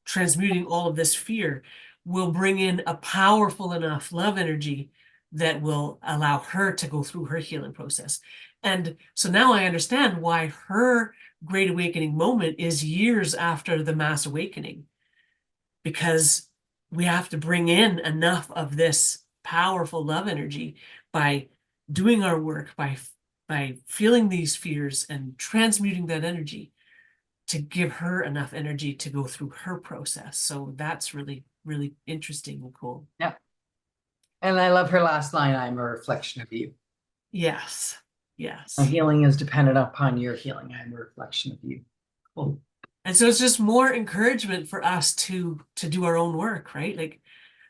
Transmuting all of this fear will bring in a powerful enough love energy that will allow her to go through her healing process. And so now I understand why her great awakening moment is years after the mass awakening, because we have to bring in enough of this powerful love energy by doing our work, by feeling these fears and transmuting that energy to give her enough energy to go through her process. So that's really, really interesting and cool. Yeah. And I love her last line, I'm a reflection of you. Yes. Yes. My healing is dependent upon your healing. I'm a reflection of you. Cool. And so it's just more encouragement for us to do our own work, right? Like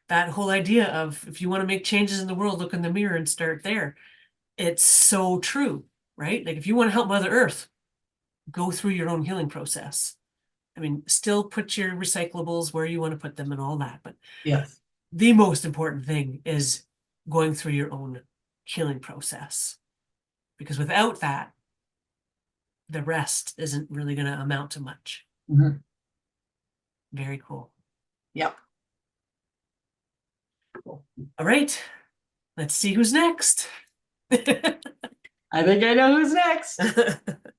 that whole idea of if you want to make changes in the world, look in the mirror and start there. It's so true, right? Like if you want to help Mother Earth, go through your own healing process. I mean, still put your recyclables where you want to put them and all that, but Yes. the most important thing is going through your own healing process. Because without that, the rest isn't really going to amount to much. Mhm. Very cool. Yep. All right, let's see who's next. I think I know who's next.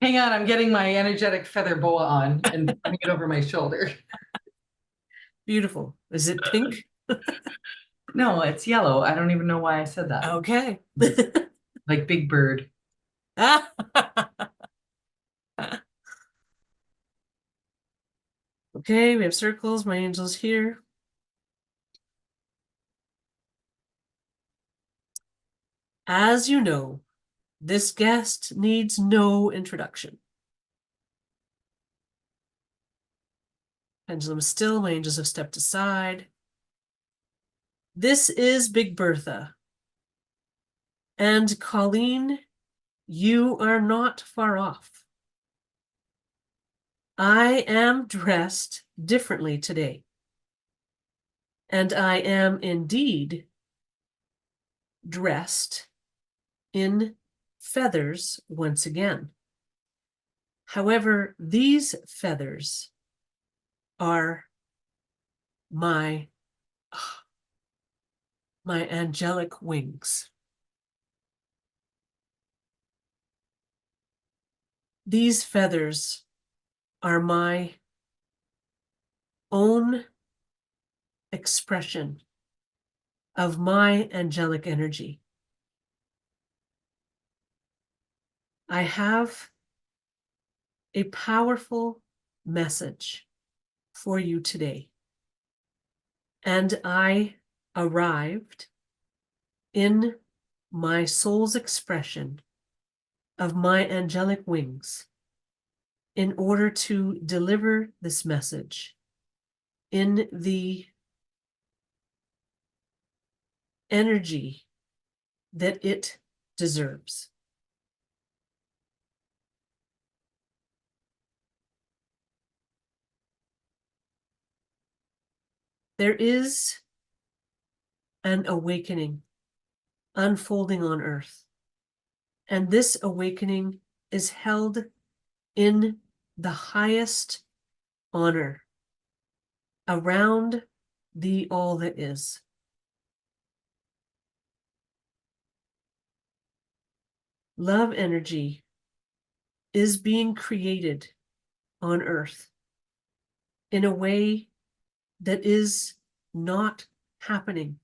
Hang on, I'm getting my energetic feather boa on and putting it over my shoulder. Beautiful. Is it pink? No, it's yellow. I don't even know why I said that. Okay. Like Big Bird. Okay, we have circles, my angel's here. As you know, this guest needs no introduction. Pendulum is still, my angels have stepped aside. This is Big Bertha. And Colleen, you are not far off. I am dressed differently today. And I am indeed dressed in feathers once again. However, these feathers are my angelic wings. These feathers are my own expression of my angelic energy. I have a powerful message for you today. And I arrived in my soul's expression of my angelic wings in order to deliver this message in the energy that it deserves. There is an awakening unfolding on earth, and this awakening is held in the highest honor around the all that is. Love energy is being created on earth in a way that is not happening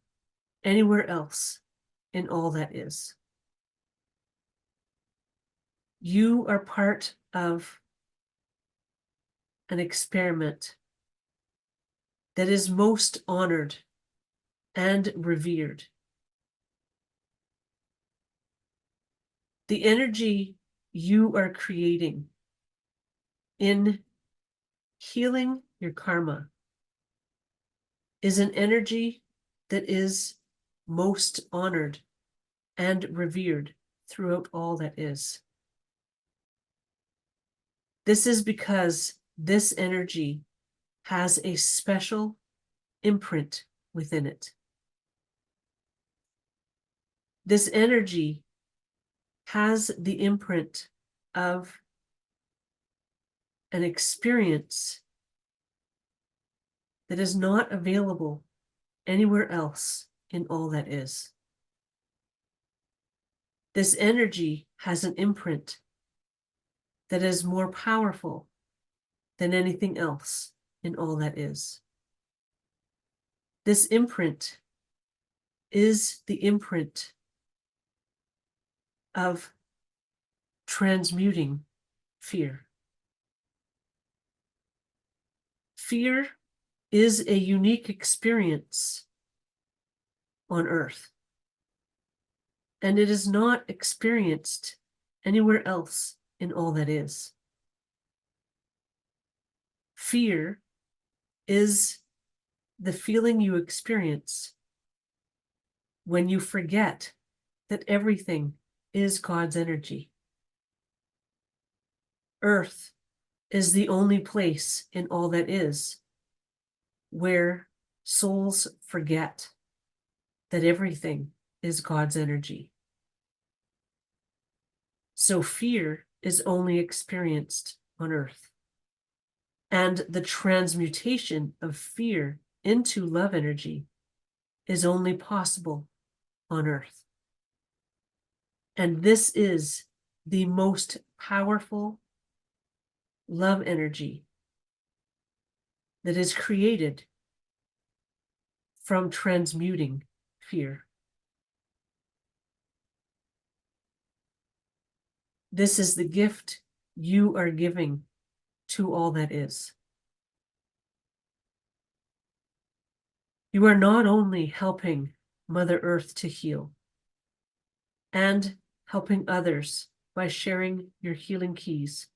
anywhere else in all that is. You are part of an experiment that is most honored and revered. The energy you are creating in healing your karma is an energy that is most honored and revered throughout all that is. This is because this energy has a special imprint within it. This energy has the imprint of an experience that is not available anywhere else in all that is. This energy has an imprint that is more powerful than anything else in all that is. This imprint is the imprint of transmuting fear. Fear is a unique experience on earth, and it is not experienced anywhere else in all that is. Fear is the feeling you experience when you forget that everything is God's energy. Earth is the only place in all that is where souls forget that everything is God's energy. So fear is only experienced on earth. And the transmutation of fear into love energy is only possible on earth. And this is the most powerful love energy that is created from transmuting fear. This is the gift you are giving to all that is. You are not only helping Mother Earth to heal and helping others by sharing your healing keys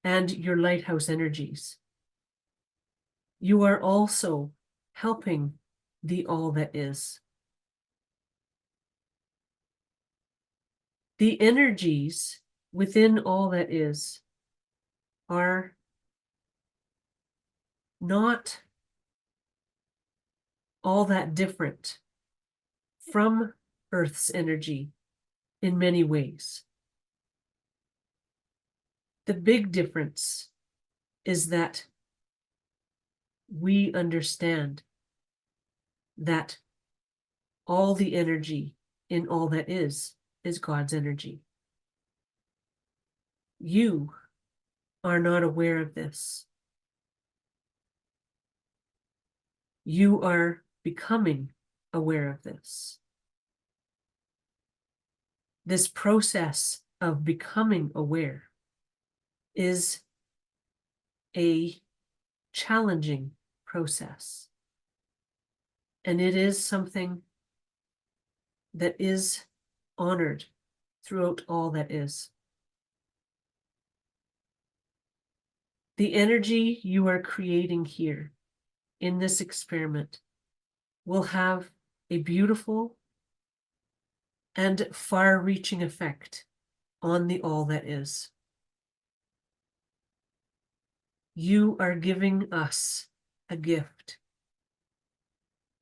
and your lighthouse energies. You are also helping the all that is. The energies within all that is are not all that different from Earth's energy in many ways. The big difference is that we understand that all the energy in all that is God's energy. You are not aware of this. You are becoming aware of this. This process of becoming aware is a challenging process. And it is something that is honored throughout all that is. The energy you are creating here in this experiment will have a beautiful and far-reaching effect on the all that is. You are giving us a gift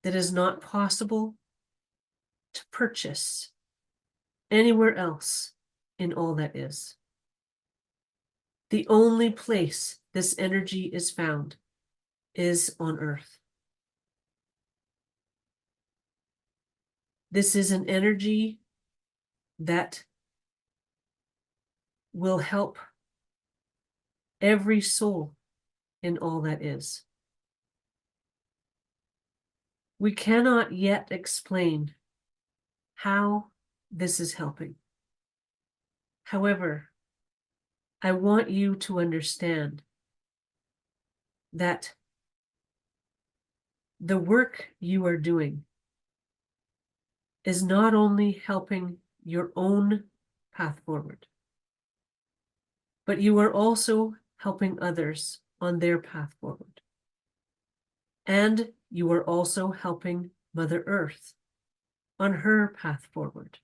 that is not possible to purchase anywhere else in all that is. The only place this energy is found is on earth. This is an energy that will help every soul in all that is. We cannot yet explain how this is helping. However, I want you to understand that the work you are doing is not only helping your own path forward, but you are also helping others on their path forward. And you are also helping Mother Earth on her path forward.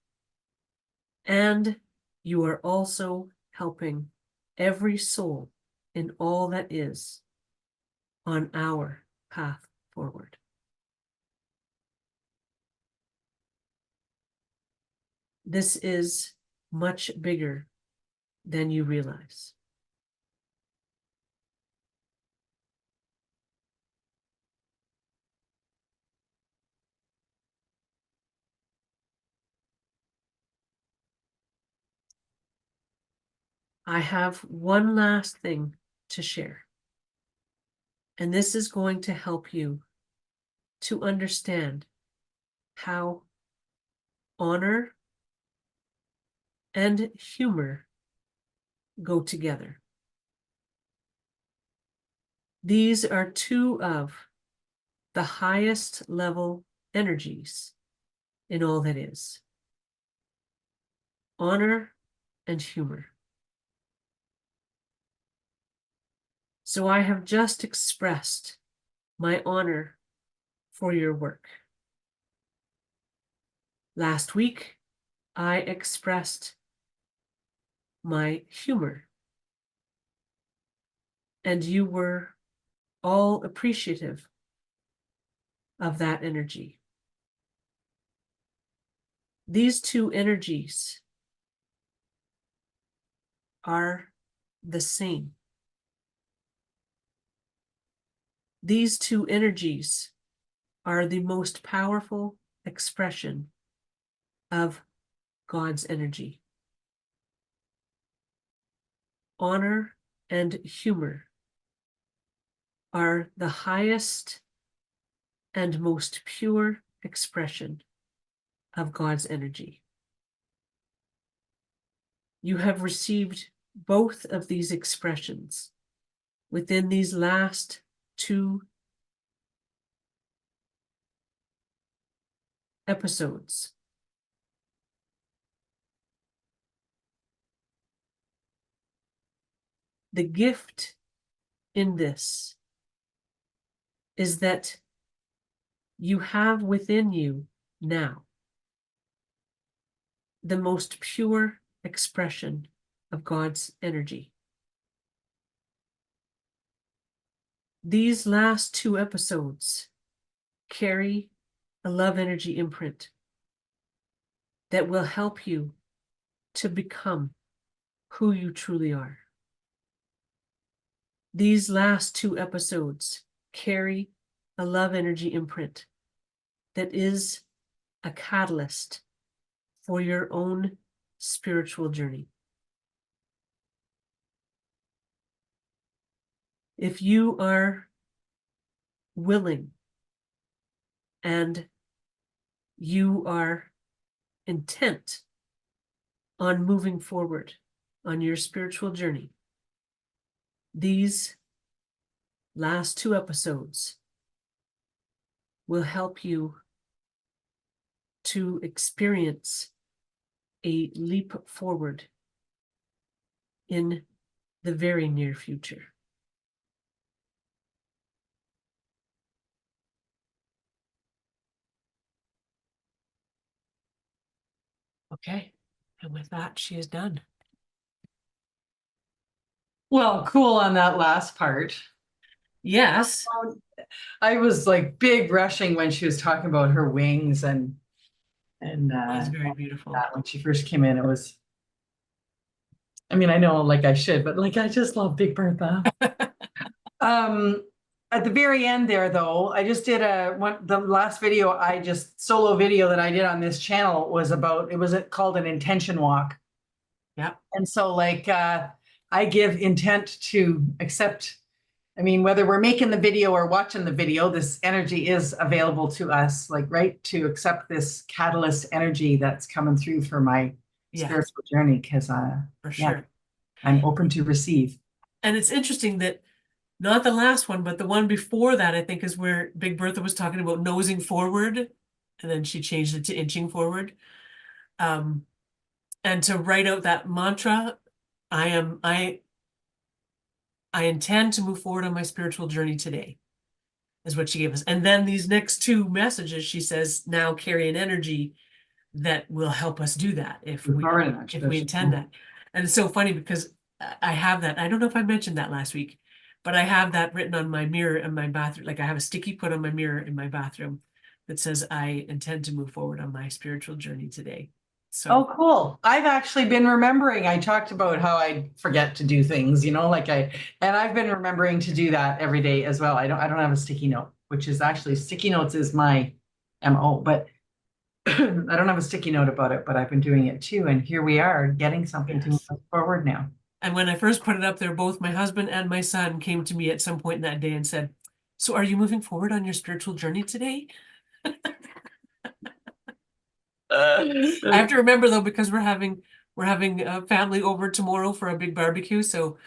And you are also helping every soul in all that is on our path forward. This is much bigger than you realize. I have one last thing to share, and this is going to help you to understand how honor and humor go together. These are two of the highest level energies in all that is: honor and humor. So I have just expressed my honor for your work. Last week, I expressed my humor. and you were all appreciative of that energy. These two energies are the same. These two energies are the most powerful expression of God's energy. Honor and humor are the highest and most pure expression of God's energy. You have received both of these expressions within these last 2 episodes. The gift in this is that you have within you now the most pure expression of God's energy. These last 2 episodes carry a love energy imprint that will help you to become who you truly are. These last 2 episodes carry a love energy imprint that is a catalyst for your own spiritual journey. If you are willing and you are intent on moving forward on your spiritual journey, these last 2 episodes will help you to experience a leap forward in the very near future. Okay, and with that, she is done. Well, cool on that last part. Yes. I was like big rushing when she was talking about her wings and That's very beautiful. that when she first came in, it was, I mean, I know like I should, but like I just love Big Bertha. At the very end there though, I just did the last video solo video that I did on this channel was about, it was called an intention walk. Yeah. And so like I give intent to accept, I mean, whether we're making the video or watching the video, this energy is available to us, like, right, to accept this catalyst energy that's coming through for my spiritual journey, because for sure. I'm open to receive. And it's interesting that not the last one, but the one before that, I think, is where Big Bertha was talking about nosing forward, and then she changed it to inching forward. And to write out that mantra, I intend to move forward on my spiritual journey today, is what she gave us. And then these next 2 messages, she says, now carry an energy that will help us do that if we intend that. And it's so funny because I have that. I don't know if I mentioned that last week, but I have that written on my mirror in my bathroom. Like I have a sticky put on my mirror in my bathroom that says, I intend to move forward on my spiritual journey today. So, oh, cool. I've actually been remembering, I talked about how I forget to do things, you know, like and I've been remembering to do that every day as well. I don't have a sticky note, which is actually sticky notes is my MO, but I don't have a sticky note about it, but I've been doing it too. And here we are getting something to move forward now. And when I first put it up there, both my husband and my son came to me at some point in that day and said, so are you moving forward on your spiritual journey today? I have to remember though, because we're having a family over tomorrow for a big barbecue, so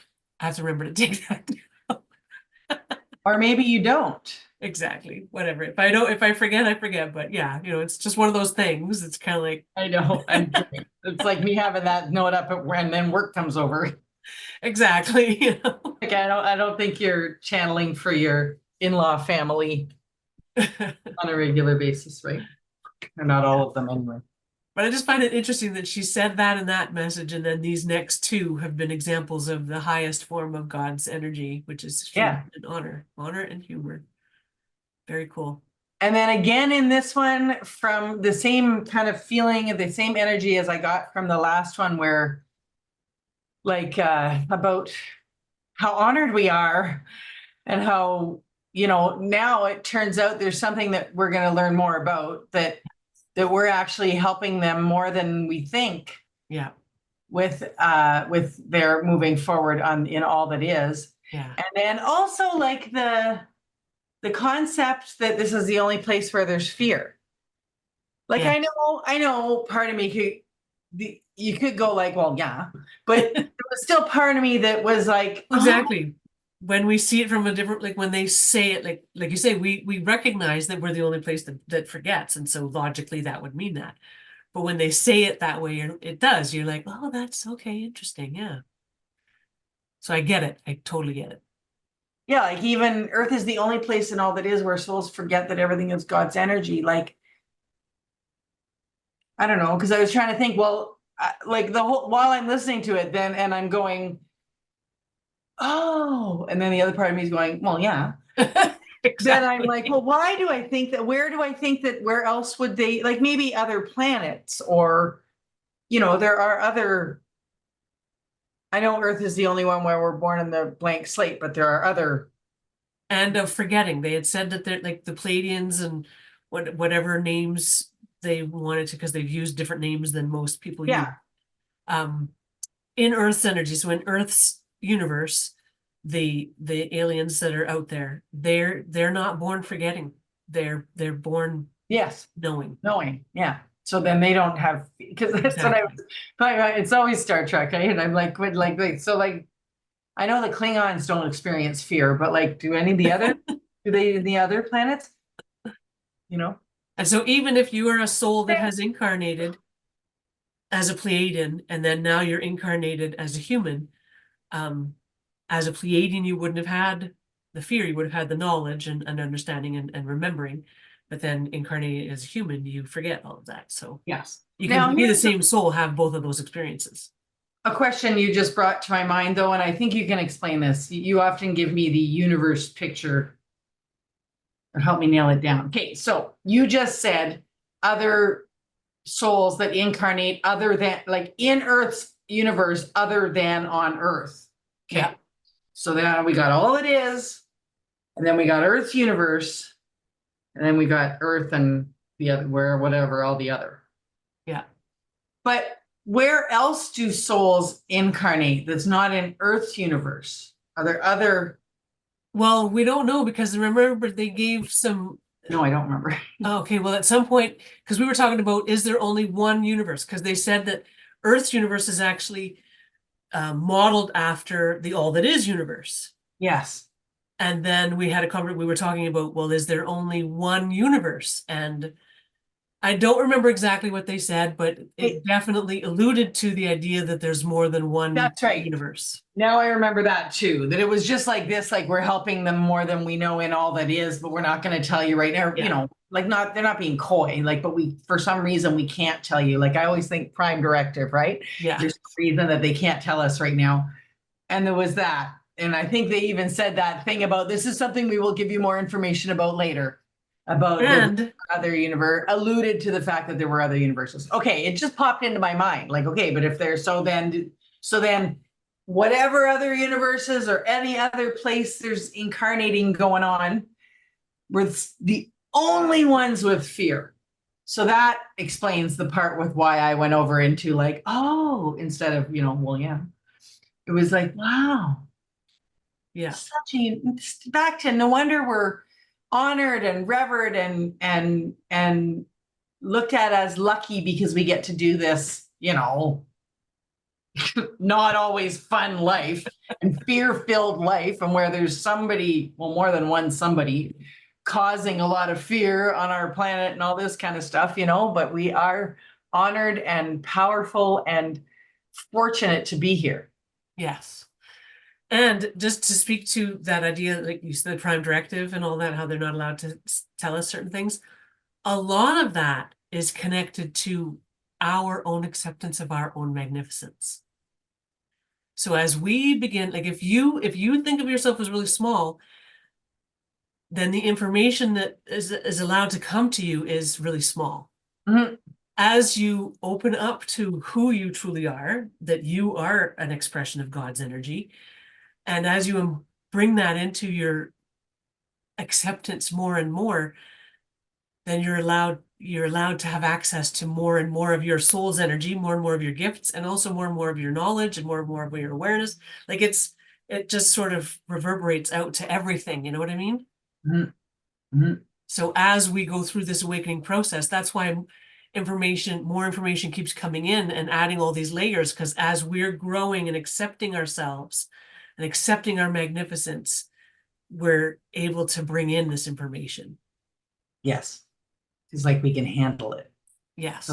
I have to remember to take that. Or maybe you don't. Exactly. Whatever. If I forget, I forget. But yeah, it's just one of those things. It's kind of like, I know. It's like me having that note up and then work comes over. exactly. Like I don't think you're channeling for your in-law family on a regular basis, right? Or not all of them anyway. But I just find it interesting that she said that in that message, and then these next two have been examples of the highest form of God's energy, which is humor and honor and humor. Very cool. And then again in this one, from the same kind of feeling, the same energy as I got from the last one, where like about how honored we are and how, now it turns out there's something that we're going to learn more about, that we're actually helping them more than we think. Yeah. With their moving forward in all that is. Yeah. And then also like the concept that this is the only place where there's fear. Like, Yeah. I know part of me you could go like, well, yeah, but there was still part of me that was like, exactly. When we see it from a different, like when they say it, like you say, we recognize that we're the only place that forgets. And so logically that would mean that. But when they say it that way, it does. You're like, oh, that's okay, interesting. Yeah. So I get it. I totally get it. yeah, like even Earth is the only place in all that is where souls forget that everything is God's energy. Like, I don't know, because I was trying to think, well, like while I'm listening to it, then and I'm going, oh, and then the other part of me is going, well, yeah. Exactly. Then I'm like, well, why do I think that? Where do I think that? Where else would they, like, maybe other planets, or there are other. I know Earth is the only one where we're born in the blank slate, but there are other. And of forgetting, they had said that they're like the Pleiadians and whatever names they wanted to, because they've used different names than most people use. In Earth's energy, so in Earth's universe, the aliens that are out there, they're not born forgetting. They're born knowing. Yeah. So then they don't have, because that's what I was talking about. It's always Star Trek, right? And I'm like, so like, I know the Klingons don't experience fear, but like, do any of the other, do they in the other planets? And so even if you are a soul that has incarnated as a Pleiadian, and then now you're incarnated as a human, as a Pleiadian, you wouldn't have had the fear, you would have had the knowledge and understanding and remembering, but then incarnated as a human, you forget all of that. So yes, you can be the same soul, have both of those experiences. A question you just brought to my mind, though, and I think you can explain this. You often give me the universe picture or help me nail it down. Okay, so you just said other souls that incarnate other than, like, in Earth's universe other than on Earth. Okay. Yeah. So then we got all it is, and then we got Earth's universe, and then we got Earth and the other, whatever, all the other. Yeah. But where else do souls incarnate that's not in Earth's universe? Are there other? Well, we don't know, because remember they gave some. No, I don't remember. Okay, well, at some point, because we were talking about, is there only one universe? Because they said that Earth's universe is actually modeled after the all that is universe. Yes. And then we had a conversation, we were talking about, well, is there only one universe? And I don't remember exactly what they said, but it definitely alluded to the idea that there's more than one universe. Now I remember that too, that it was just like this, like we're helping them more than we know in all that is, but we're not going to tell you right now, like they're not being coy, like, but for some reason we can't tell you. Like I always think prime directive, right? Yeah. There's a reason that they can't tell us right now. And there was that. And I think they even said that thing about, this is something we will give you more information about later. About the other universe, alluded to the fact that there were other universes. Okay, it just popped into my mind. Like, okay, but if there's so then whatever other universes or any other place there's incarnating going on, we're the only ones with fear. So that explains the part with why I went over into like, oh, instead of, well, yeah. It was like, wow. Yeah. Back to, no wonder we're honored and revered and looked at as lucky because we get to do this, not always fun life and fear-filled life, and where there's somebody, well, more than one somebody causing a lot of fear on our planet and all this kind of stuff, but we are honored and powerful and fortunate to be here. Yes. And just to speak to that idea, like you said, the prime directive and all that, how they're not allowed to tell us certain things. A lot of that is connected to our own acceptance of our own magnificence. So as we begin, like if you think of yourself as really small, then the information that is allowed to come to you is really small. Mm-hmm. As you open up to who you truly are, that you are an expression of God's energy, and as you bring that into your acceptance more and more, then you're allowed to have access to more and more of your soul's energy, more and more of your gifts, and also more and more of your knowledge and more of your awareness. Like it just sort of reverberates out to everything. You know what I mean? Mm-hmm. Mm-hmm. So as we go through this awakening process, that's why more information keeps coming in and adding all these layers, because as we're growing and accepting ourselves and accepting our magnificence, we're able to bring in this information. Yes. It's like we can handle it. Yes.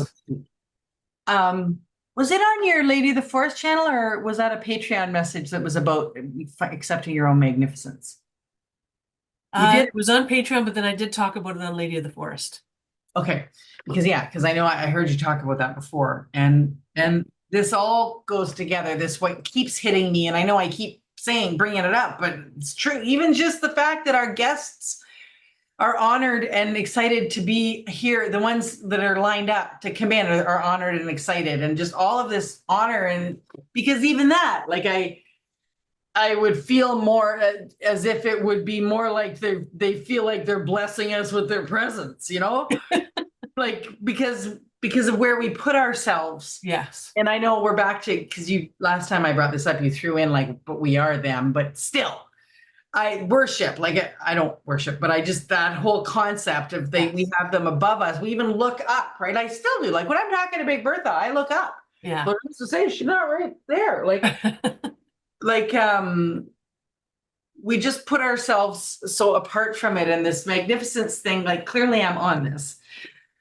Was it on your Lady of the Forest channel, or was that a Patreon message that was about accepting your own magnificence? You did? It was on Patreon, but then I did talk about it on Lady of the Forest. Okay. Because I know I heard you talk about that before. And this all goes together. This what keeps hitting me. And I know I keep bringing it up, but it's true. Even just the fact that our guests are honored and excited to be here. The ones that are lined up to come in are honored and excited, and just all of this honor. And because even that, like I would feel more as if it would be more like they feel like they're blessing us with their presence, like because of where we put ourselves. Yes. And I know we're back to, because last time I brought this up, you threw in like, but we are them, but still. I worship, like I don't worship, but I just, that whole concept of we have them above us. We even look up, right? I still do. Like when I'm talking to Big Birtha, I look up. Yeah. But to say she's not right there. Like, we just put ourselves so apart from it, and this magnificence thing, like clearly I'm on this.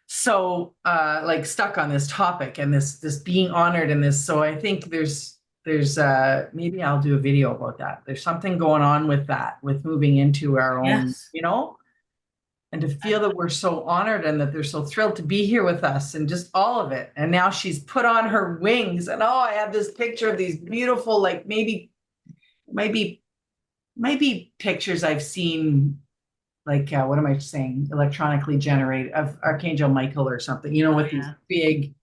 So like stuck on this topic and this being honored in this. So I think there's maybe I'll do a video about that. There's something going on with that, with moving into our own, Yes. and to feel that we're so honored and that they're so thrilled to be here with us and just all of it. And now she's put on her wings, and I have this picture of these beautiful, like maybe pictures I've seen, like what am I saying, electronically generated, of Archangel Michael or something, with these big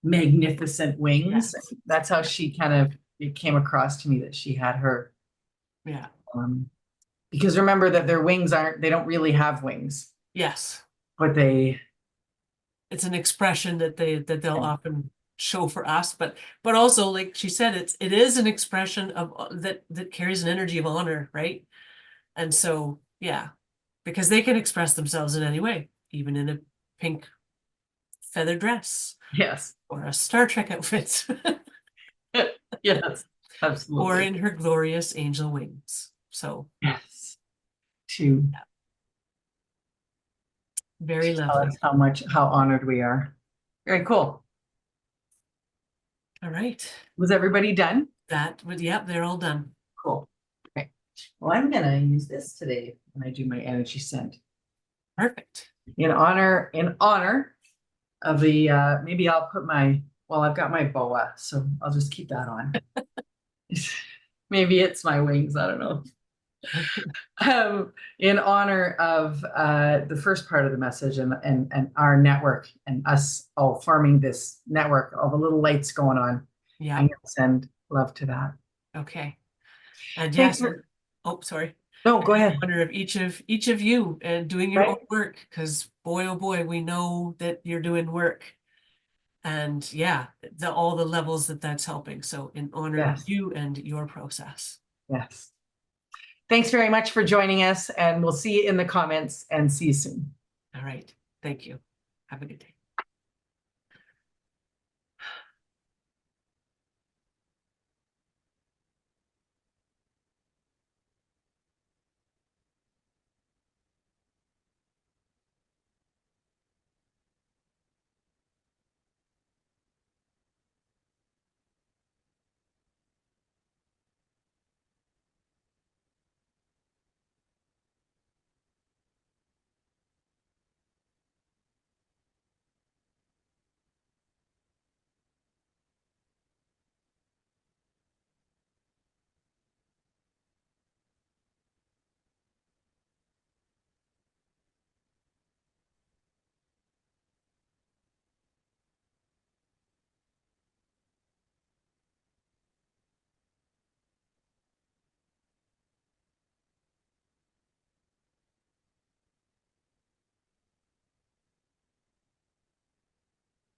magnificent wings. Yes. That's how she kind of, it came across to me that she had her. Yeah. Because remember that their wings they don't really have wings. Yes. But it's an expression that they'll often show for us, but also, like she said, it is an expression of that carries an energy of honor, right? And so, yeah, because they can express themselves in any way, even in a pink feather dress. Yes. Or a Star Trek outfit. Yes, absolutely. Or in her glorious angel wings. So yes. Yeah. Very lovely. How honored we are. Very cool. All right. Was everybody done? Yep, they're all done. Cool. Okay. Well, I'm gonna use this today when I do my energy send. Perfect. In honor of the maybe I'll put I've got my boa, so I'll just keep that on. Maybe it's my wings, I don't know. In honor of the first part of the message and our network and us all forming this network, all the little lights going on. Yeah. I'm gonna send love to that. Okay. And yes, sorry. No, go ahead. In honor of each of you and doing your own work, because boy, oh boy, we know that you're doing work. And yeah, all the levels that's helping. So in honor of you and your process. Yes. Thanks very much for joining us, and we'll see you in the comments and see you soon. All right. Thank you. Have a good day.